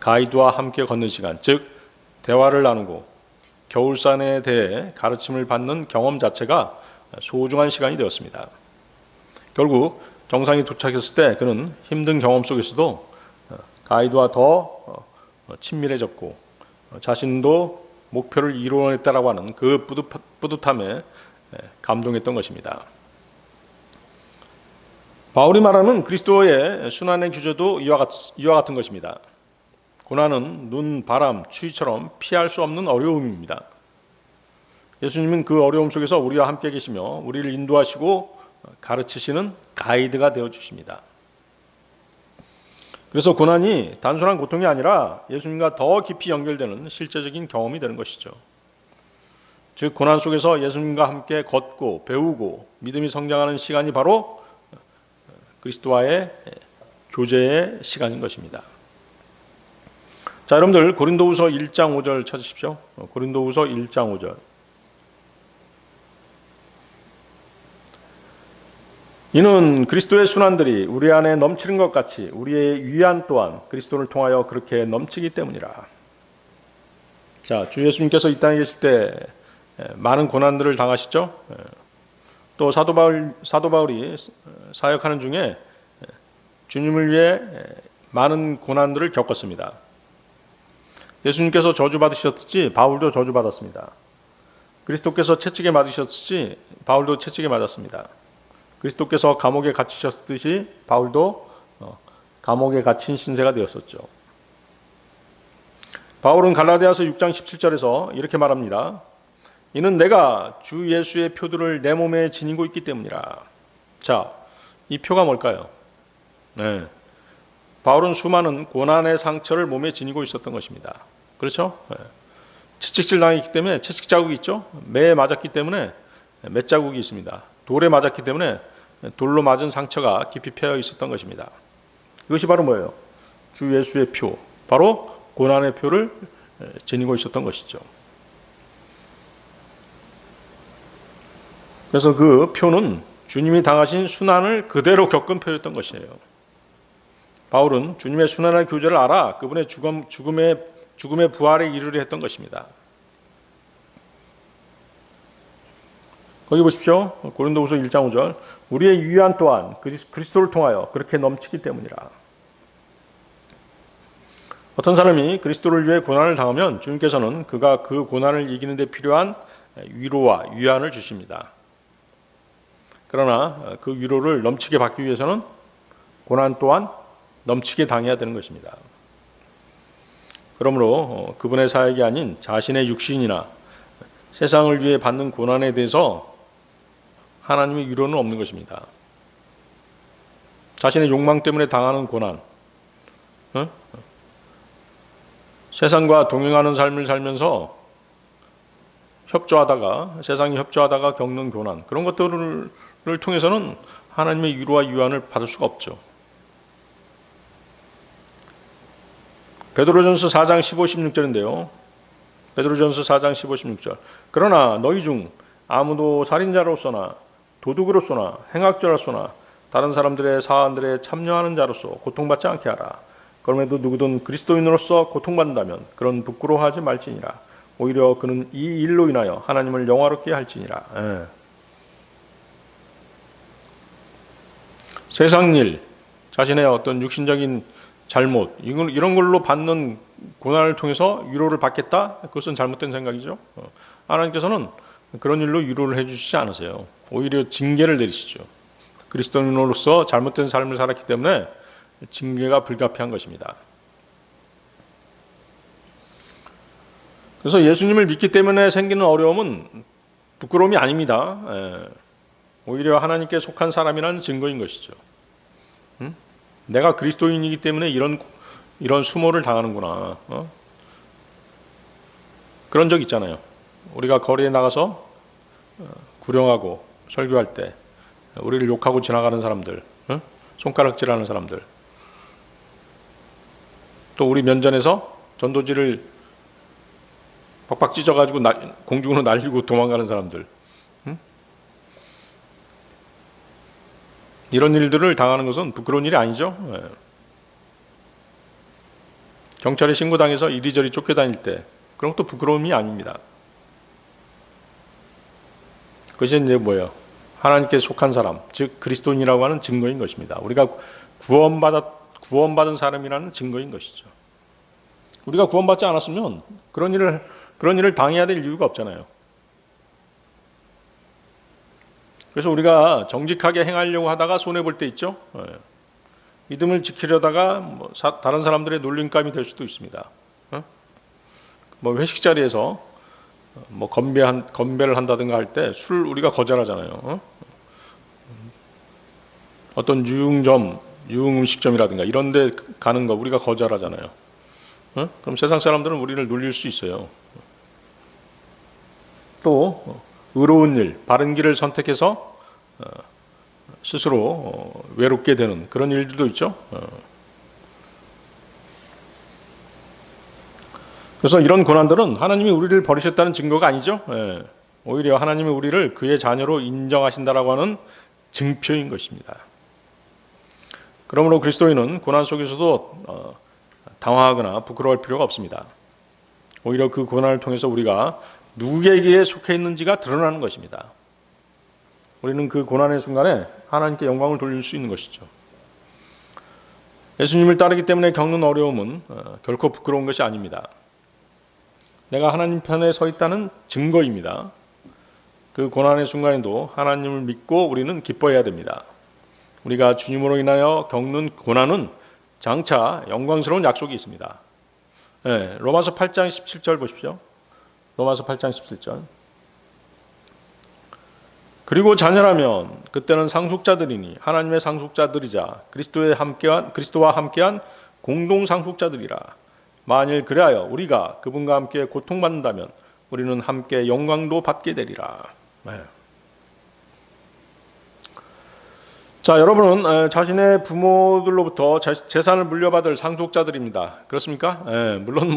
Speaker 1: 가이드와 함께 걷는 시간, 즉 대화를 나누고 겨울산에 대해 가르침을 받는 경험 자체가 소중한 시간이 되었습니다. 결국 정상에 도착했을 때 그는 힘든 경험 속에서도 가이드와 더 친밀해졌고 자신도 목표를 이루어냈다라고 하는 그 뿌듯함에 감동했던 것입니다. 바울이 말하는 그리스도의 순환의 규제도 이와 같은 것입니다. 고난은 눈, 바람, 추위처럼 피할 수 없는 어려움입니다. 예수님은 그 어려움 속에서 우리와 함께 계시며 우리를 인도하시고 가르치시는 가이드가 되어주십니다. 그래서 고난이 단순한 고통이 아니라 예수님과 더 깊이 연결되는 실제적인 경험이 되는 것이죠. 즉 고난 속에서 예수님과 함께 걷고 배우고 믿음이 성장하는 시간이 바로 그리스도와의 교제의 시간인 것입니다. 자, 여러분들 고린도후서 1장 5절 찾으십시오. 고린도후서 1장 5절. 이는 그리스도의 순환들이 우리 안에 넘치는 것 같이 우리의 위안 또한 그리스도를 통하여 그렇게 넘치기 때문이라. 자, 주 예수님께서 이 땅에 계실 때 많은 고난들을 당하셨죠. 또 사도 바울이 사역하는 중에 주님을 위해 많은 고난들을 겪었습니다. 예수님께서 저주받으셨듯이 바울도 저주받았습니다. 그리스도께서 채찍에 맞으셨듯이 바울도 채찍에 맞았습니다. 그리스도께서 감옥에 갇히셨듯이 바울도 감옥에 갇힌 신세가 되었었죠. 바울은 갈라디아서 6장 17절에서 이렇게 말합니다. 이는 내가 주 예수의 표들을 내 몸에 지니고 있기 때문이라. 자, 이 표가 뭘까요? 네. 바울은 수많은 고난의 상처를 몸에 지니고 있었던 것입니다. 그렇죠? 네. 채찍질 당했기 때문에 채찍 자국이 있죠. 매에 맞았기 때문에 매 자국이 있습니다. 돌에 맞았기 때문에 돌로 맞은 상처가 깊이 패여 있었던 것입니다. 이것이 바로 뭐예요? 주 예수의 표, 바로 고난의 표를 지니고 있었던 것이죠. 그래서 그 표는 주님이 당하신 순환을 그대로 겪은 표였던 것이에요. 바울은 주님의 순환의 교제를 알아 그분의 죽음의 부활에 이르려 했던 것입니다. 거기 보십시오. 고린도후서 1장 5절. 우리의 위안 또한 그리스도를 통하여 그렇게 넘치기 때문이라. 어떤 사람이 그리스도를 위해 고난을 당하면 주님께서는 그가 그 고난을 이기는 데 필요한 위로와 위안을 주십니다. 그러나 그 위로를 넘치게 받기 위해서는 고난 또한 넘치게 당해야 되는 것입니다. 그러므로 그분의 사역이 아닌 자신의 육신이나 세상을 위해 받는 고난에 대해서 하나님의 위로는 없는 것입니다. 자신의 욕망 때문에 당하는 고난, 세상과 동행하는 삶을 살면서 세상이 협조하다가 겪는 고난, 그런 것들을 통해서는 하나님의 위로와 위안을 받을 수가 없죠. 베드로전서 4장 15, 16절인데요. 베드로전서 4장 15, 16절. 그러나 너희 중 아무도 살인자로서나 도둑으로서나 행악자로서나 다른 사람들의 사안들에 참여하는 자로서 고통받지 않게 하라. 그럼에도 누구든 그리스도인으로서 고통받는다면 그런 부끄러워하지 말지니라. 오히려 그는 이 일로 인하여 하나님을 영화롭게 할지니라. 세상 일, 자신의 어떤 육신적인 잘못, 이런 걸로 받는 고난을 통해서 위로를 받겠다? 그것은 잘못된 생각이죠. 하나님께서는 그런 일로 위로를 해주시지 않으세요. 오히려 징계를 내리시죠. 그리스도인으로서 잘못된 삶을 살았기 때문에 징계가 불가피한 것입니다. 그래서 예수님을 믿기 때문에 생기는 어려움은 부끄러움이 아닙니다. 오히려 하나님께 속한 사람이라는 증거인 것이죠. 내가 그리스도인이기 때문에 이런 수모를 당하는구나. 그런 적 있잖아요. 우리가 거리에 나가서 구령하고 설교할 때 우리를 욕하고 지나가는 사람들, 손가락질하는 사람들, 또 우리 면전에서 전도지를 박박 찢어가지고 공중으로 날리고 도망가는 사람들, 이런 일들을 당하는 것은 부끄러운 일이 아니죠. 경찰에 신고당해서 이리저리 쫓겨다닐 때 그런 것도 부끄러움이 아닙니다. 그것이 이제 뭐예요? 하나님께 속한 사람, 즉 그리스도인이라고 하는 증거인 것입니다. 우리가 구원받은 사람이라는 증거인 것이죠. 우리가 구원받지 않았으면 그런 일을 당해야 될 이유가 없잖아요. 그래서 우리가 정직하게 행하려고 하다가 손해볼 때 있죠. 믿음을 지키려다가 다른 사람들의 놀림감이 될 수도 있습니다. 회식 자리에서 건배를 한다든가 할 때 술 우리가 거절하잖아요. 어떤 유흥음식점이라든가 이런 데 가는 거 우리가 거절하잖아요. 그럼 세상 사람들은 우리를 놀릴 수 있어요. 또 의로운 일, 바른 길을 선택해서 스스로 외롭게 되는 그런 일들도 있죠. 그래서 이런 고난들은 하나님이 우리를 버리셨다는 증거가 아니죠. 오히려 하나님이 우리를 그의 자녀로 인정하신다라고 하는 증표인 것입니다. 그러므로 그리스도인은 고난 속에서도 당황하거나 부끄러울 필요가 없습니다. 오히려 그 고난을 통해서 우리가 누구에게 속해 있는지가 드러나는 것입니다. 우리는 그 고난의 순간에 하나님께 영광을 돌릴 수 있는 것이죠. 예수님을 따르기 때문에 겪는 어려움은 결코 부끄러운 것이 아닙니다. 내가 하나님 편에 서 있다는 증거입니다. 그 고난의 순간에도 하나님을 믿고 우리는 기뻐해야 됩니다. 우리가 주님으로 인하여 겪는 고난은 장차 영광스러운 약속이 있습니다. 네, 로마서 8장 17절 보십시오. 로마서 8장 17절. 그리고 자녀라면 그때는 상속자들이니 하나님의 상속자들이자 그리스도와 함께한 공동 상속자들이라. 만일 그리하여 우리가 그분과 함께 고통받는다면 우리는 함께 영광도 받게 되리라. 네. 자, 여러분은 자신의 부모들로부터 재산을 물려받을 상속자들입니다. 그렇습니까? 네, 물론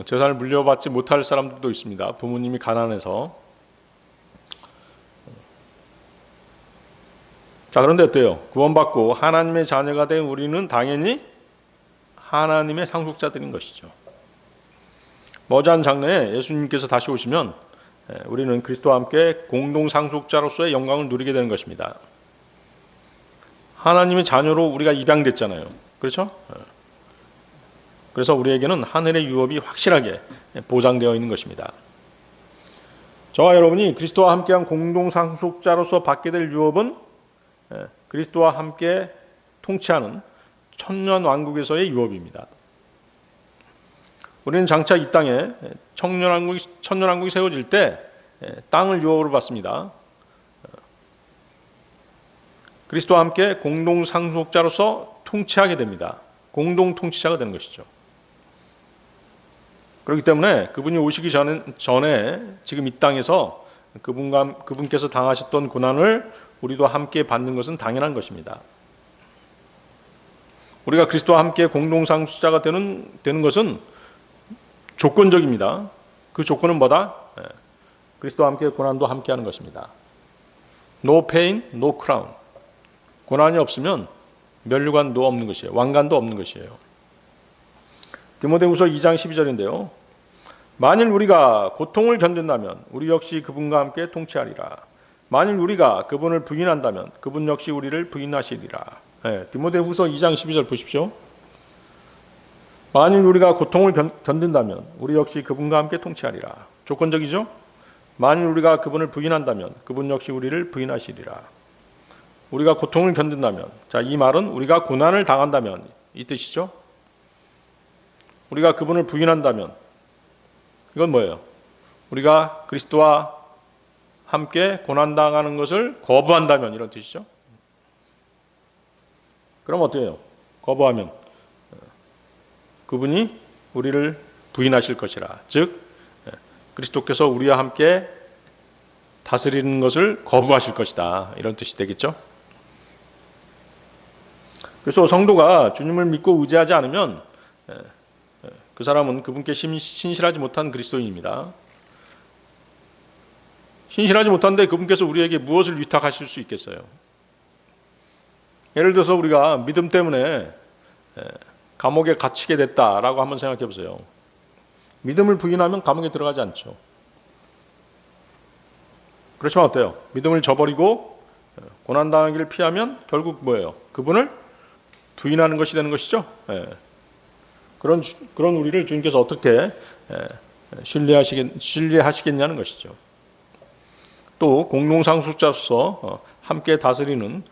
Speaker 1: 재산을 물려받지 못할 사람들도 있습니다. 부모님이 가난해서. 자, 그런데 어때요? 구원받고 하나님의 자녀가 된 우리는 당연히 하나님의 상속자들인 것이죠. 머지않은 장래에 예수님께서 다시 오시면 우리는 그리스도와 함께 공동 상속자로서의 영광을 누리게 되는 것입니다. 하나님의 자녀로 우리가 입양됐잖아요. 그렇죠? 그래서 우리에게는 하늘의 유업이 확실하게 보장되어 있는 것입니다. 저와 여러분이 그리스도와 함께한 공동 상속자로서 받게 될 유업은 그리스도와 함께 통치하는 천년 왕국에서의 유업입니다. 우리는 장차 이 땅에 천년 왕국이 세워질 때 땅을 유업으로 받습니다. 그리스도와 함께 공동 상속자로서 통치하게 됩니다. 공동 통치자가 되는 것이죠. 그렇기 때문에 그분이 오시기 전에 지금 이 땅에서 그분께서 당하셨던 고난을 우리도 함께 받는 것은 당연한 것입니다. 우리가 그리스도와 함께 공동 상속자가 되는 것은 조건적입니다. 그 조건은 뭐다? 그리스도와 함께 고난도 함께 하는 것입니다. No pain, no crown. 고난이 없으면 면류관도 없는 것이에요. 왕관도 없는 것이에요. 디모데후서 2장 12절인데요. 만일 우리가 고통을 견딘다면 우리 역시 그분과 함께 통치하리라. 만일 우리가 그분을 부인한다면 그분 역시 우리를 부인하시리라. 디모데후서 2장 12절 보십시오. 만일 우리가 고통을 견딘다면 우리 역시 그분과 함께 통치하리라. 조건적이죠? 만일 우리가 그분을 부인한다면 그분 역시 우리를 부인하시리라. 우리가 고통을 견딘다면, 자, 이 말은 우리가 고난을 당한다면 이 뜻이죠. 우리가 그분을 부인한다면 이건 뭐예요? 우리가 그리스도와 함께 고난당하는 것을 거부한다면 이런 뜻이죠. 그럼 어떻게 해요? 거부하면 그분이 우리를 부인하실 것이라. 즉 그리스도께서 우리와 함께 다스리는 것을 거부하실 것이다. 이런 뜻이 되겠죠. 그래서 성도가 주님을 믿고 의지하지 않으면 그 사람은 그분께 신실하지 못한 그리스도인입니다. 신실하지 못한데 그분께서 우리에게 무엇을 위탁하실 수 있겠어요? 예를 들어서 우리가 믿음 때문에 감옥에 갇히게 됐다라고 한번 생각해 보세요. 믿음을 부인하면 감옥에 들어가지 않죠. 그렇지만 어때요? 믿음을 저버리고 고난당하기를 피하면 결국 뭐예요? 그분을 부인하는 것이 되는 것이죠. 그런 우리를 주님께서 어떻게 신뢰하시겠냐는 것이죠. 또 공동상속자로서 함께 다스리는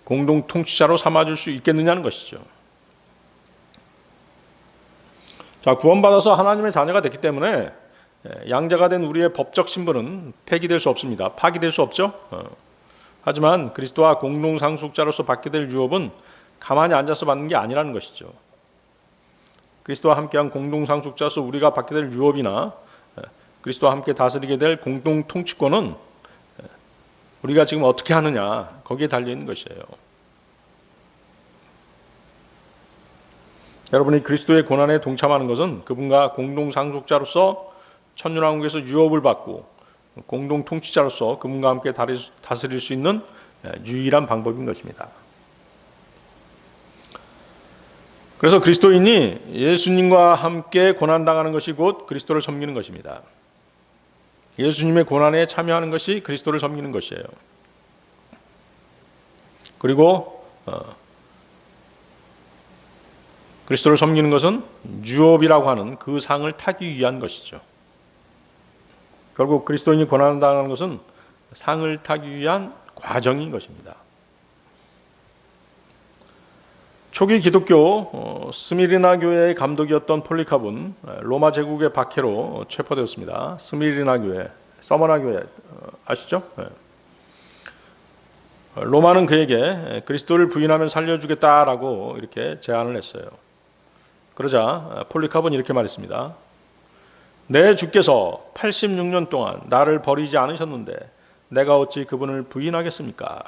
Speaker 1: 공동 통치자로 삼아줄 수 있겠느냐는 것이죠. 자, 구원받아서 하나님의 자녀가 됐기 때문에 양자가 된 우리의 법적 신분은 폐기될 수 없습니다. 파기될 수 없죠. 하지만 그리스도와 공동 상속자로서 받게 될 유업은 가만히 앉아서 받는 게 아니라는 것이죠. 그리스도와 함께한 공동 상속자로서 우리가 받게 될 유업이나 그리스도와 함께 다스리게 될 공동 통치권은 우리가 지금 어떻게 하느냐 거기에 달려 있는 것이에요. 여러분이 그리스도의 고난에 동참하는 것은 그분과 공동 상속자로서 천년왕국에서 유업을 받고 공동 통치자로서 그분과 함께 다스릴 수 있는 유일한 방법인 것입니다. 그래서 그리스도인이 예수님과 함께 고난당하는 것이 곧 그리스도를 섬기는 것입니다. 예수님의 고난에 참여하는 것이 그리스도를 섬기는 것이에요. 그리고 그리스도를 섬기는 것은 유업이라고 하는 그 상을 타기 위한 것이죠. 결국 그리스도인이 고난을 당하는 것은 상을 타기 위한 과정인 것입니다. 초기 기독교 스미르나 교회의 감독이었던 폴리카본 로마 제국의 박해로 체포되었습니다. 스미르나 교회, 서머나 교회 아시죠? 로마는 그에게 그리스도를 부인하면 살려주겠다라고 이렇게 제안을 했어요. 그러자 폴리카본이 이렇게 말했습니다. 내 주께서 86년 동안 나를 버리지 않으셨는데 내가 어찌 그분을 부인하겠습니까?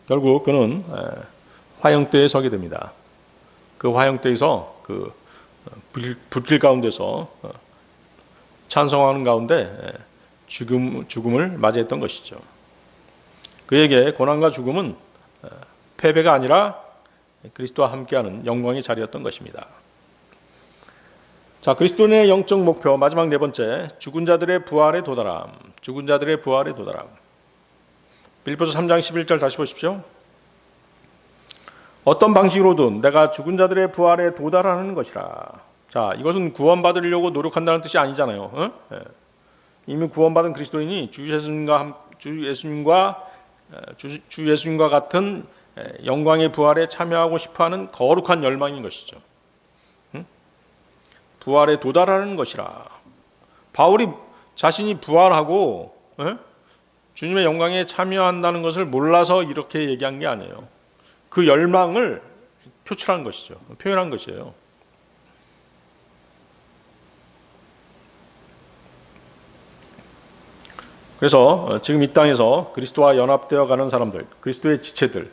Speaker 1: 결국 그는 화형대에 서게 됩니다. 그 화형대에서 그 불길 가운데서 찬송하는 가운데 죽음을 맞이했던 것이죠. 그에게 고난과 죽음은 패배가 아니라 그리스도와 함께하는 영광의 자리였던 것입니다. 자, 그리스도인의 영적 목표 마지막 네 번째, 죽은 자들의 부활에 도달함. 죽은 자들의 부활에 도달함. 빌립보서 3장 11절 다시 보십시오. 어떤 방식으로든 내가 죽은 자들의 부활에 도달하는 것이라. 자, 이것은 구원받으려고 노력한다는 뜻이 아니잖아요. 이미 구원받은 그리스도인이 주 예수님과 같은 영광의 부활에 참여하고 싶어하는 거룩한 열망인 것이죠. 부활에 도달하는 것이라. 바울이 자신이 부활하고 주님의 영광에 참여한다는 것을 몰라서 이렇게 얘기한 게 아니에요. 그 열망을 표출한 것이죠. 표현한 것이에요. 그래서 지금 이 땅에서 그리스도와 연합되어 가는 사람들, 그리스도의 지체들이죠.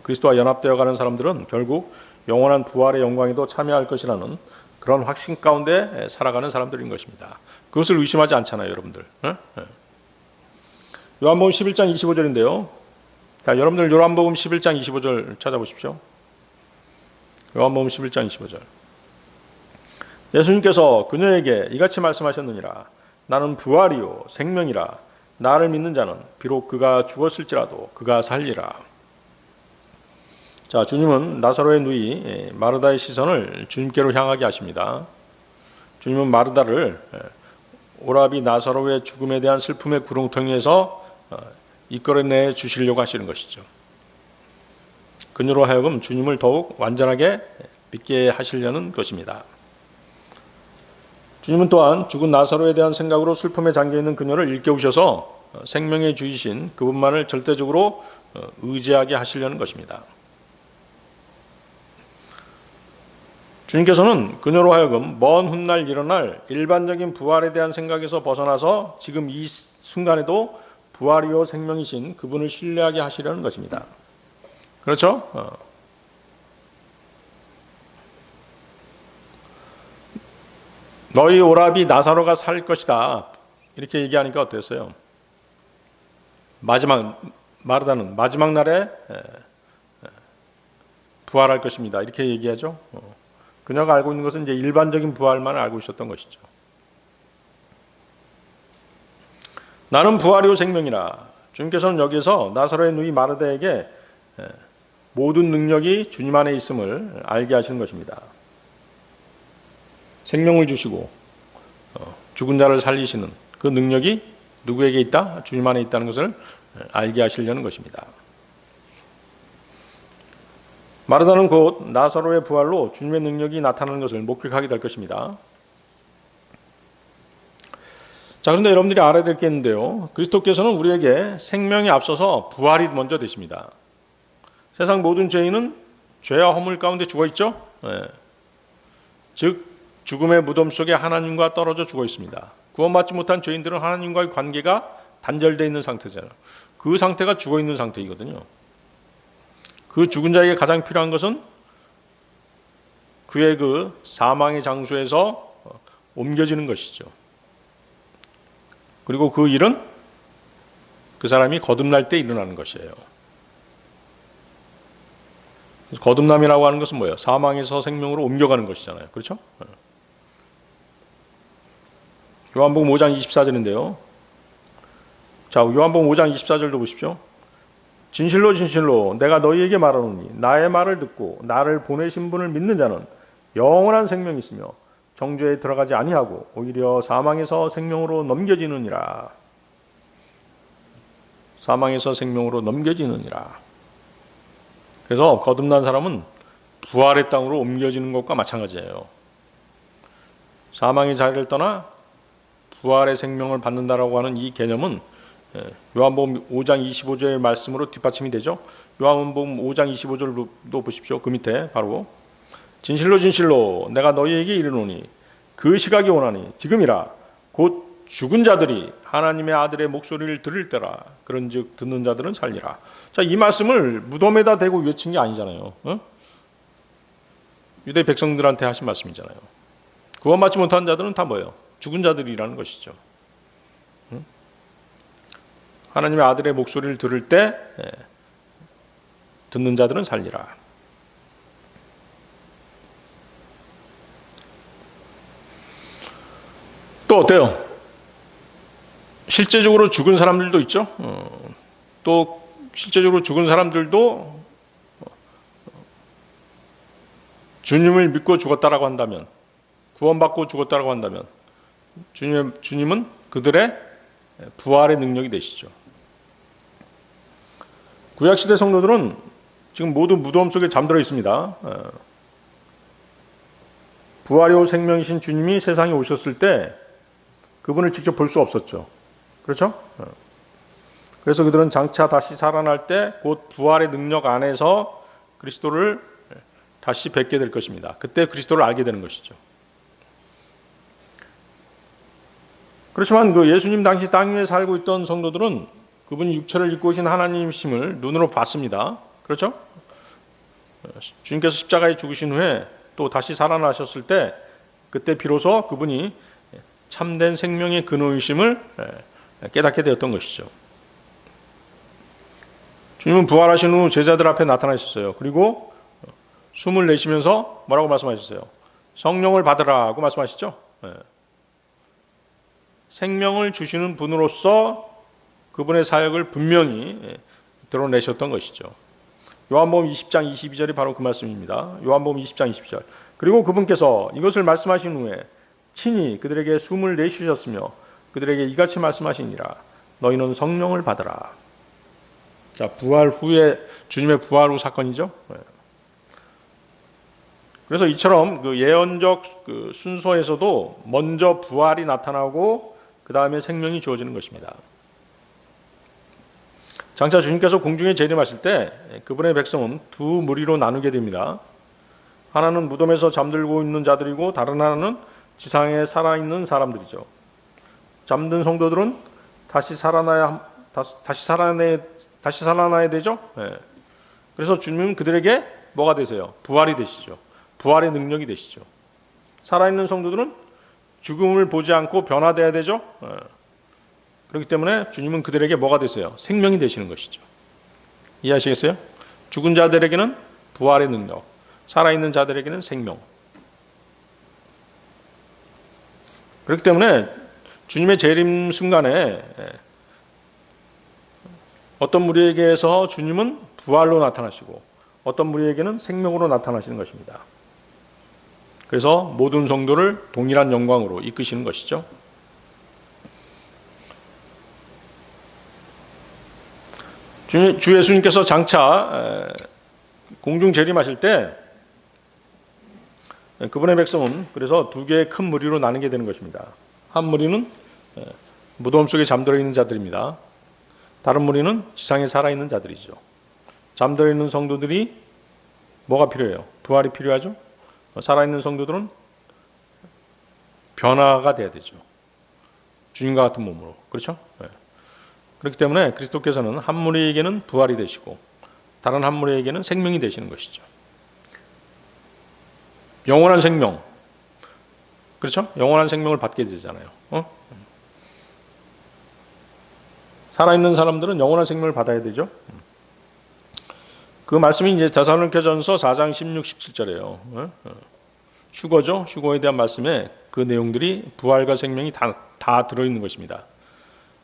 Speaker 1: 그리스도와 연합되어 가는 사람들은 결국 영원한 부활의 영광에도 참여할 것이라는 그런 확신 가운데 살아가는 사람들인 것입니다. 그것을 의심하지 않잖아요, 여러분들. 요한복음 11장 25절인데요. 자, 여러분들 요한복음 11장 25절 찾아보십시오. 요한복음 11장 25절. 예수님께서 그녀에게 이같이 말씀하셨느니라. 나는 부활이요 생명이라. 나를 믿는 자는 비록 그가 죽었을지라도 그가 살리라. 자, 주님은 나사로의 누이 마르다의 시선을 주님께로 향하게 하십니다. 주님은 마르다를 오라비 나사로의 죽음에 대한 슬픔의 구렁텅이에서 이끌어내 주시려고 하시는 것이죠. 그녀로 하여금 주님을 더욱 완전하게 믿게 하시려는 것입니다. 주님은 또한 죽은 나사로에 대한 생각으로 슬픔에 잠겨있는 그녀를 일깨우셔서 생명의 주이신 그분만을 절대적으로 의지하게 하시려는 것입니다. 주님께서는 그녀로 하여금 먼 훗날 일어날 일반적인 부활에 대한 생각에서 벗어나서 지금 이 순간에도 부활이요 생명이신 그분을 신뢰하게 하시려는 것입니다. 그렇죠? 너희 오라비 나사로가 살 것이다. 이렇게 얘기하니까 어땠어요? 마르다는 마지막 날에 부활할 것입니다. 이렇게 얘기하죠. 그녀가 알고 있는 것은 이제 일반적인 부활만 알고 있었던 것이죠. 나는 부활이요 생명이라. 주님께서는 여기서 나사로의 누이 마르다에게 모든 능력이 주님 안에 있음을 알게 하시는 것입니다. 생명을 주시고 죽은 자를 살리시는 그 능력이 누구에게 있다? 주님 안에 있다는 것을 알게 하시려는 것입니다. 마르다는 곧 나사로의 부활로 주님의 능력이 나타나는 것을 목격하게 될 것입니다. 자, 그런데 여러분들이 알아야 될 게 있는데요. 그리스도께서는 우리에게 생명에 앞서서 부활이 먼저 되십니다. 세상 모든 죄인은 죄와 허물 가운데 죽어 있죠. 즉 죽음의 무덤 속에 하나님과 떨어져 죽어 있습니다. 구원받지 못한 죄인들은 하나님과의 관계가 단절되어 있는 상태잖아요. 그 상태가 죽어 있는 상태이거든요. 그 죽은 자에게 가장 필요한 것은 그의 그 사망의 장소에서 옮겨지는 것이죠. 그리고 그 일은 그 사람이 거듭날 때 일어나는 것이에요. 거듭남이라고 하는 것은 뭐예요? 사망에서 생명으로 옮겨가는 것이잖아요. 그렇죠? 요한복음 5장 24절인데요. 자, 요한복음 5장 24절도 보십시오. 진실로 진실로 내가 너희에게 말하노니 나의 말을 듣고 나를 보내신 분을 믿는 자는 영원한 생명이 있으며 정죄에 들어가지 아니하고 오히려 사망에서 생명으로 넘겨지느니라. 사망에서 생명으로 넘겨지느니라. 그래서 거듭난 사람은 부활의 땅으로 옮겨지는 것과 마찬가지예요. 사망의 자리를 떠나 부활의 생명을 받는다라고 하는 이 개념은 요한복음 5장 25절의 말씀으로 뒷받침이 되죠. 요한복음 5장 25절도 보십시오. 그 밑에 바로 진실로 진실로 내가 너희에게 이르노니 그 시각이 오나니 지금이라 곧 죽은 자들이 하나님의 아들의 목소리를 들을 때라. 그런즉 듣는 자들은 살리라. 자, 이 말씀을 무덤에다 대고 외친 게 아니잖아요. 유대 백성들한테 하신 말씀이잖아요. 구원받지 못한 자들은 다 뭐예요? 죽은 자들이라는 것이죠. 하나님의 아들의 목소리를 들을 때 듣는 자들은 살리라. 또 어때요? 실제적으로 죽은 사람들도 있죠. 또 실제적으로 죽은 사람들도 주님을 믿고 죽었다라고 한다면, 구원받고 죽었다라고 한다면 주님은 그들의 부활의 능력이 되시죠. 구약시대 성도들은 지금 모두 무덤 속에 잠들어 있습니다. 부활이요 생명이신 주님이 세상에 오셨을 때 그분을 직접 볼 수 없었죠. 그렇죠? 그래서 그들은 장차 다시 살아날 때 곧 부활의 능력 안에서 그리스도를 다시 뵙게 될 것입니다. 그때 그리스도를 알게 되는 것이죠. 그렇지만 그 예수님 당시 땅 위에 살고 있던 성도들은 그분이 육체를 입고 오신 하나님이심을 눈으로 봤습니다. 그렇죠? 주님께서 십자가에 죽으신 후에 또 다시 살아나셨을 때 그때 비로소 그분이 참된 생명의 근원이심을 깨닫게 되었던 것이죠. 주님은 부활하신 후 제자들 앞에 나타나셨어요. 그리고 숨을 내쉬면서 뭐라고 말씀하셨어요? 성령을 받으라고 말씀하시죠. 생명을 주시는 분으로서 그분의 사역을 분명히 드러내셨던 것이죠. 요한복음 20장 22절이 바로 그 말씀입니다. 요한복음 20장 22절. 그리고 그분께서 이것을 말씀하신 후에 친히 그들에게 숨을 내쉬셨으며 그들에게 이같이 말씀하시니라. 너희는 성령을 받으라. 자, 부활 후에 주님의 부활 후 사건이죠. 그래서 이처럼 그 예언적 그 순서에서도 먼저 부활이 나타나고 그 다음에 생명이 주어지는 것입니다. 장차 주님께서 공중에 재림하실 때 그분의 백성은 두 무리로 나누게 됩니다. 하나는 무덤에서 잠들고 있는 자들이고 다른 하나는 지상에 살아있는 사람들이죠. 잠든 성도들은 다시 살아나야 되죠. 그래서 주님은 그들에게 뭐가 되세요? 부활이 되시죠. 부활의 능력이 되시죠. 살아있는 성도들은 죽음을 보지 않고 변화돼야 되죠. 그렇기 때문에 주님은 그들에게 뭐가 되세요? 생명이 되시는 것이죠. 이해하시겠어요? 죽은 자들에게는 부활의 능력, 살아있는 자들에게는 생명. 그렇기 때문에 주님의 재림 순간에 어떤 무리에게서 주님은 부활로 나타나시고 어떤 무리에게는 생명으로 나타나시는 것입니다. 그래서 모든 성도를 동일한 영광으로 이끄시는 것이죠. 주 예수님께서 장차 공중 재림하실 때 그분의 백성은 그래서 두 개의 큰 무리로 나누게 되는 것입니다. 한 무리는 무덤 속에 잠들어 있는 자들입니다. 다른 무리는 지상에 살아있는 자들이죠. 잠들어 있는 성도들이 뭐가 필요해요? 부활이 필요하죠. 살아있는 성도들은 변화가 돼야 되죠. 주님과 같은 몸으로. 그렇죠? 그렇기 때문에 그리스도께서는 한 무리에게는 부활이 되시고 다른 한 무리에게는 생명이 되시는 것이죠. 영원한 생명. 그렇죠? 영원한 생명을 받게 되잖아요. 살아있는 사람들은 영원한 생명을 받아야 되죠. 그 말씀이 이제 데살로니가전서 4장 16, 17절이에요. 휴거죠. 휴거에 대한 말씀에 그 내용들이 부활과 생명이 다 들어있는 것입니다.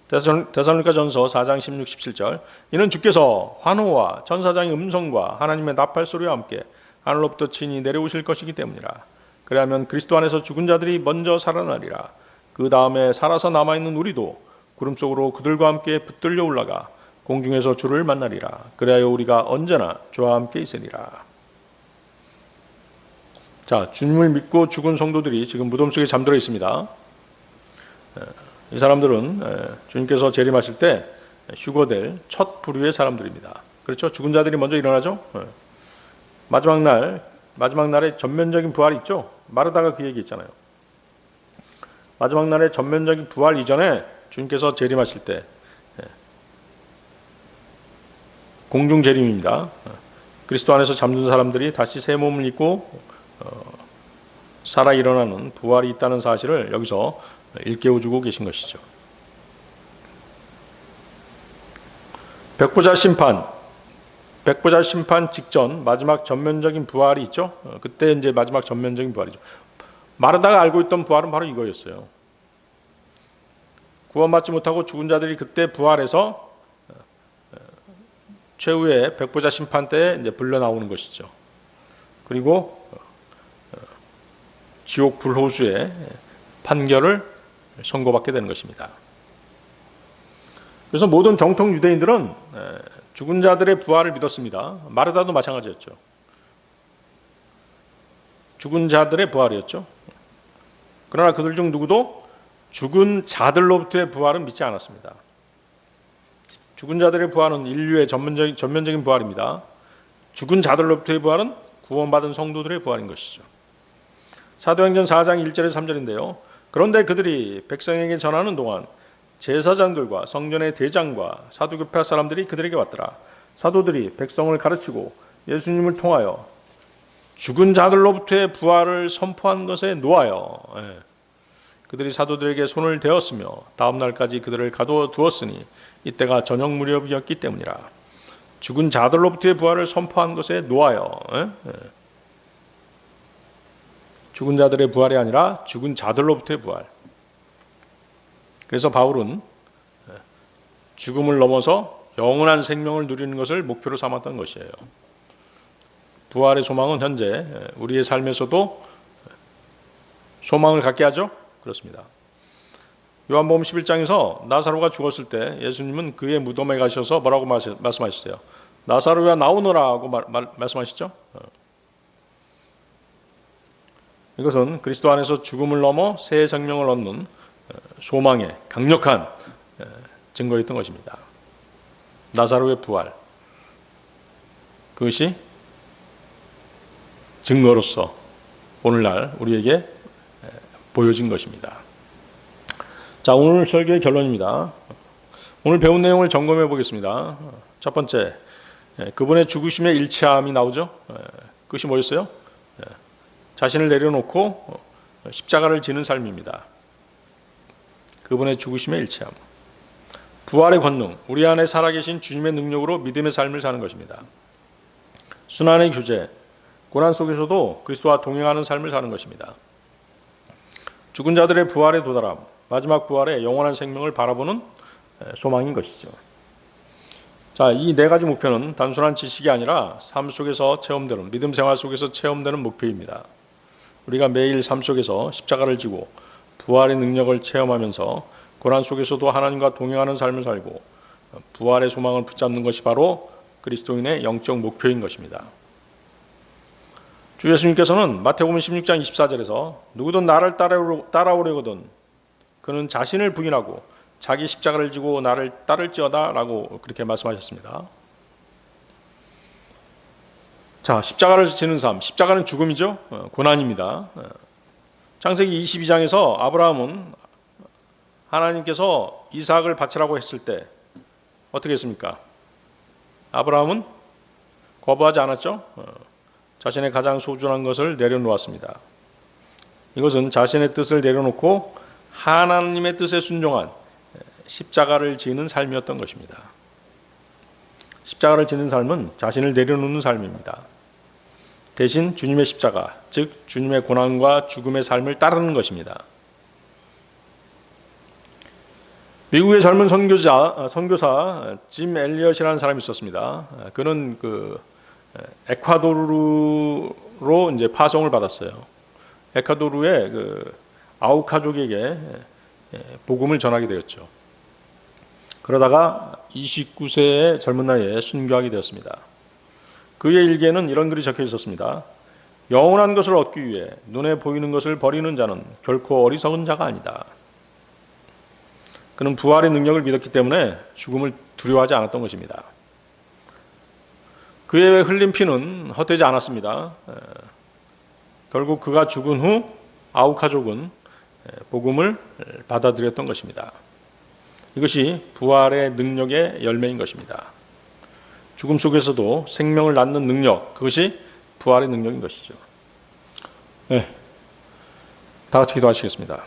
Speaker 1: 데살로니가전서 4장 16, 17절. 이는 주께서 환호와 천사장의 음성과 하나님의 나팔 소리와 함께 하늘로부터 친히 내려오실 것이기 때문이라. 그리하면 그리스도 안에서 죽은 자들이 먼저 살아나리라. 그 다음에 살아서 남아있는 우리도 구름 속으로 그들과 함께 붙들려 올라가 공중에서 주를 만나리라. 그래야 우리가 언제나 주와 함께 있으리라. 자, 주님을 믿고 죽은 성도들이 지금 무덤 속에 잠들어 있습니다. 이 사람들은 주님께서 재림하실 때 휴거될 첫 부류의 사람들입니다. 그렇죠? 죽은 자들이 먼저 일어나죠. 마지막 날에 전면적인 부활이 있죠. 마르다가 그 얘기 있잖아요. 마지막 날에 전면적인 부활 이전에 주님께서 재림하실 때 공중 재림입니다. 그리스도 안에서 잠든 사람들이 다시 새 몸을 입고 살아 일어나는 부활이 있다는 사실을 여기서 일깨워주고 계신 것이죠. 백보자 심판 직전 마지막 전면적인 부활이 있죠. 그때 이제 마지막 전면적인 부활이죠. 마르다가 알고 있던 부활은 바로 이거였어요. 구원받지 못하고 죽은 자들이 그때 부활해서 최후의 백보자 심판 때 이제 불려 나오는 것이죠. 그리고 지옥 불호수의 판결을 선고받게 되는 것입니다. 그래서 모든 정통 유대인들은 죽은 자들의 부활을 믿었습니다. 마르다도 마찬가지였죠. 죽은 자들의 부활이었죠. 그러나 그들 중 누구도 죽은 자들로부터의 부활은 믿지 않았습니다. 죽은 자들의 부활은 인류의 전면적인 부활입니다. 죽은 자들로부터의 부활은 구원받은 성도들의 부활인 것이죠. 사도행전 4장 1절에서 3절인데요. 그런데 그들이 백성에게 전하는 동안 제사장들과 성전의 대장과 사두교파 사람들이 그들에게 왔더라. 사도들이 백성을 가르치고 예수님을 통하여 죽은 자들로부터의 부활을 선포한 것에 놓아요. 그들이 사도들에게 손을 대었으며 다음 날까지 그들을 가둬두었으니 이때가 저녁 무렵이었기 때문이라. 죽은 자들로부터의 부활을 선포한 것에 놓아요. 죽은 자들의 부활이 아니라 죽은 자들로부터의 부활. 그래서 바울은 죽음을 넘어서 영원한 생명을 누리는 것을 목표로 삼았던 것이에요. 부활의 소망은 현재 우리의 삶에서도 소망을 갖게 하죠. 그렇습니다. 요한복음 11장에서 나사로가 죽었을 때 예수님은 그의 무덤에 가셔서 뭐라고 말씀하셨어요? 나사로야 나오너라 하고 말씀하시죠. 이것은 그리스도 안에서 죽음을 넘어 새 생명을 얻는 소망의 강력한 증거였던 것입니다. 나사로의 부활, 그것이 증거로서 오늘날 우리에게 보여진 것입니다. 자, 오늘 설교의 결론입니다. 오늘 배운 내용을 점검해 보겠습니다. 첫 번째, 그분의 죽으심의 일체함이 나오죠. 그것이 뭐였어요? 자신을 내려놓고 십자가를 지는 삶입니다. 그분의 죽으심의 일체함. 부활의 권능, 우리 안에 살아계신 주님의 능력으로 믿음의 삶을 사는 것입니다. 순환의 교제, 고난 속에서도 그리스도와 동행하는 삶을 사는 것입니다. 죽은 자들의 부활에 도달함, 마지막 부활의 영원한 생명을 바라보는 소망인 것이죠. 자, 이 네 가지 목표는 단순한 지식이 아니라 삶 속에서 체험되는, 믿음 생활 속에서 체험되는 목표입니다. 우리가 매일 삶 속에서 십자가를 지고 부활의 능력을 체험하면서 고난 속에서도 하나님과 동행하는 삶을 살고 부활의 소망을 붙잡는 것이 바로 그리스도인의 영적 목표인 것입니다. 주 예수님께서는 마태복음 16장 24절에서 누구든 나를 따라오려거든 그는 자신을 부인하고 자기 십자가를 지고 나를 따를지어다 라고 그렇게 말씀하셨습니다. 자, 십자가를 지는 삶, 십자가는 죽음이죠. 고난입니다. 창세기 22장에서 아브라함은 하나님께서 이삭을 바치라고 했을 때 어떻게 했습니까? 아브라함은 거부하지 않았죠. 자신의 가장 소중한 것을 내려놓았습니다. 이것은 자신의 뜻을 내려놓고 하나님의 뜻에 순종한 십자가를 지는 삶이었던 것입니다. 십자가를 지는 삶은 자신을 내려놓는 삶입니다. 대신 주님의 십자가, 즉 주님의 고난과 죽음의 삶을 따르는 것입니다. 미국의 젊은 선교사 짐 엘리엇이라는 사람이 있었습니다. 그는 에콰도르로 이제 파송을 받았어요. 에콰도르의 아우카족에게 복음을 전하게 되었죠. 그러다가 29세의 젊은 나이에 순교하게 되었습니다. 그의 일기에는 이런 글이 적혀 있었습니다. 영원한 것을 얻기 위해 눈에 보이는 것을 버리는 자는 결코 어리석은 자가 아니다. 그는 부활의 능력을 믿었기 때문에 죽음을 두려워하지 않았던 것입니다. 그의 흘린 피는 헛되지 않았습니다. 결국 그가 죽은 후 아우카족은 복음을 받아들였던 것입니다. 이것이 부활의 능력의 열매인 것입니다. 죽음 속에서도 생명을 낳는 능력, 그것이 부활의 능력인 것이죠. 네, 다 같이 기도하시겠습니다.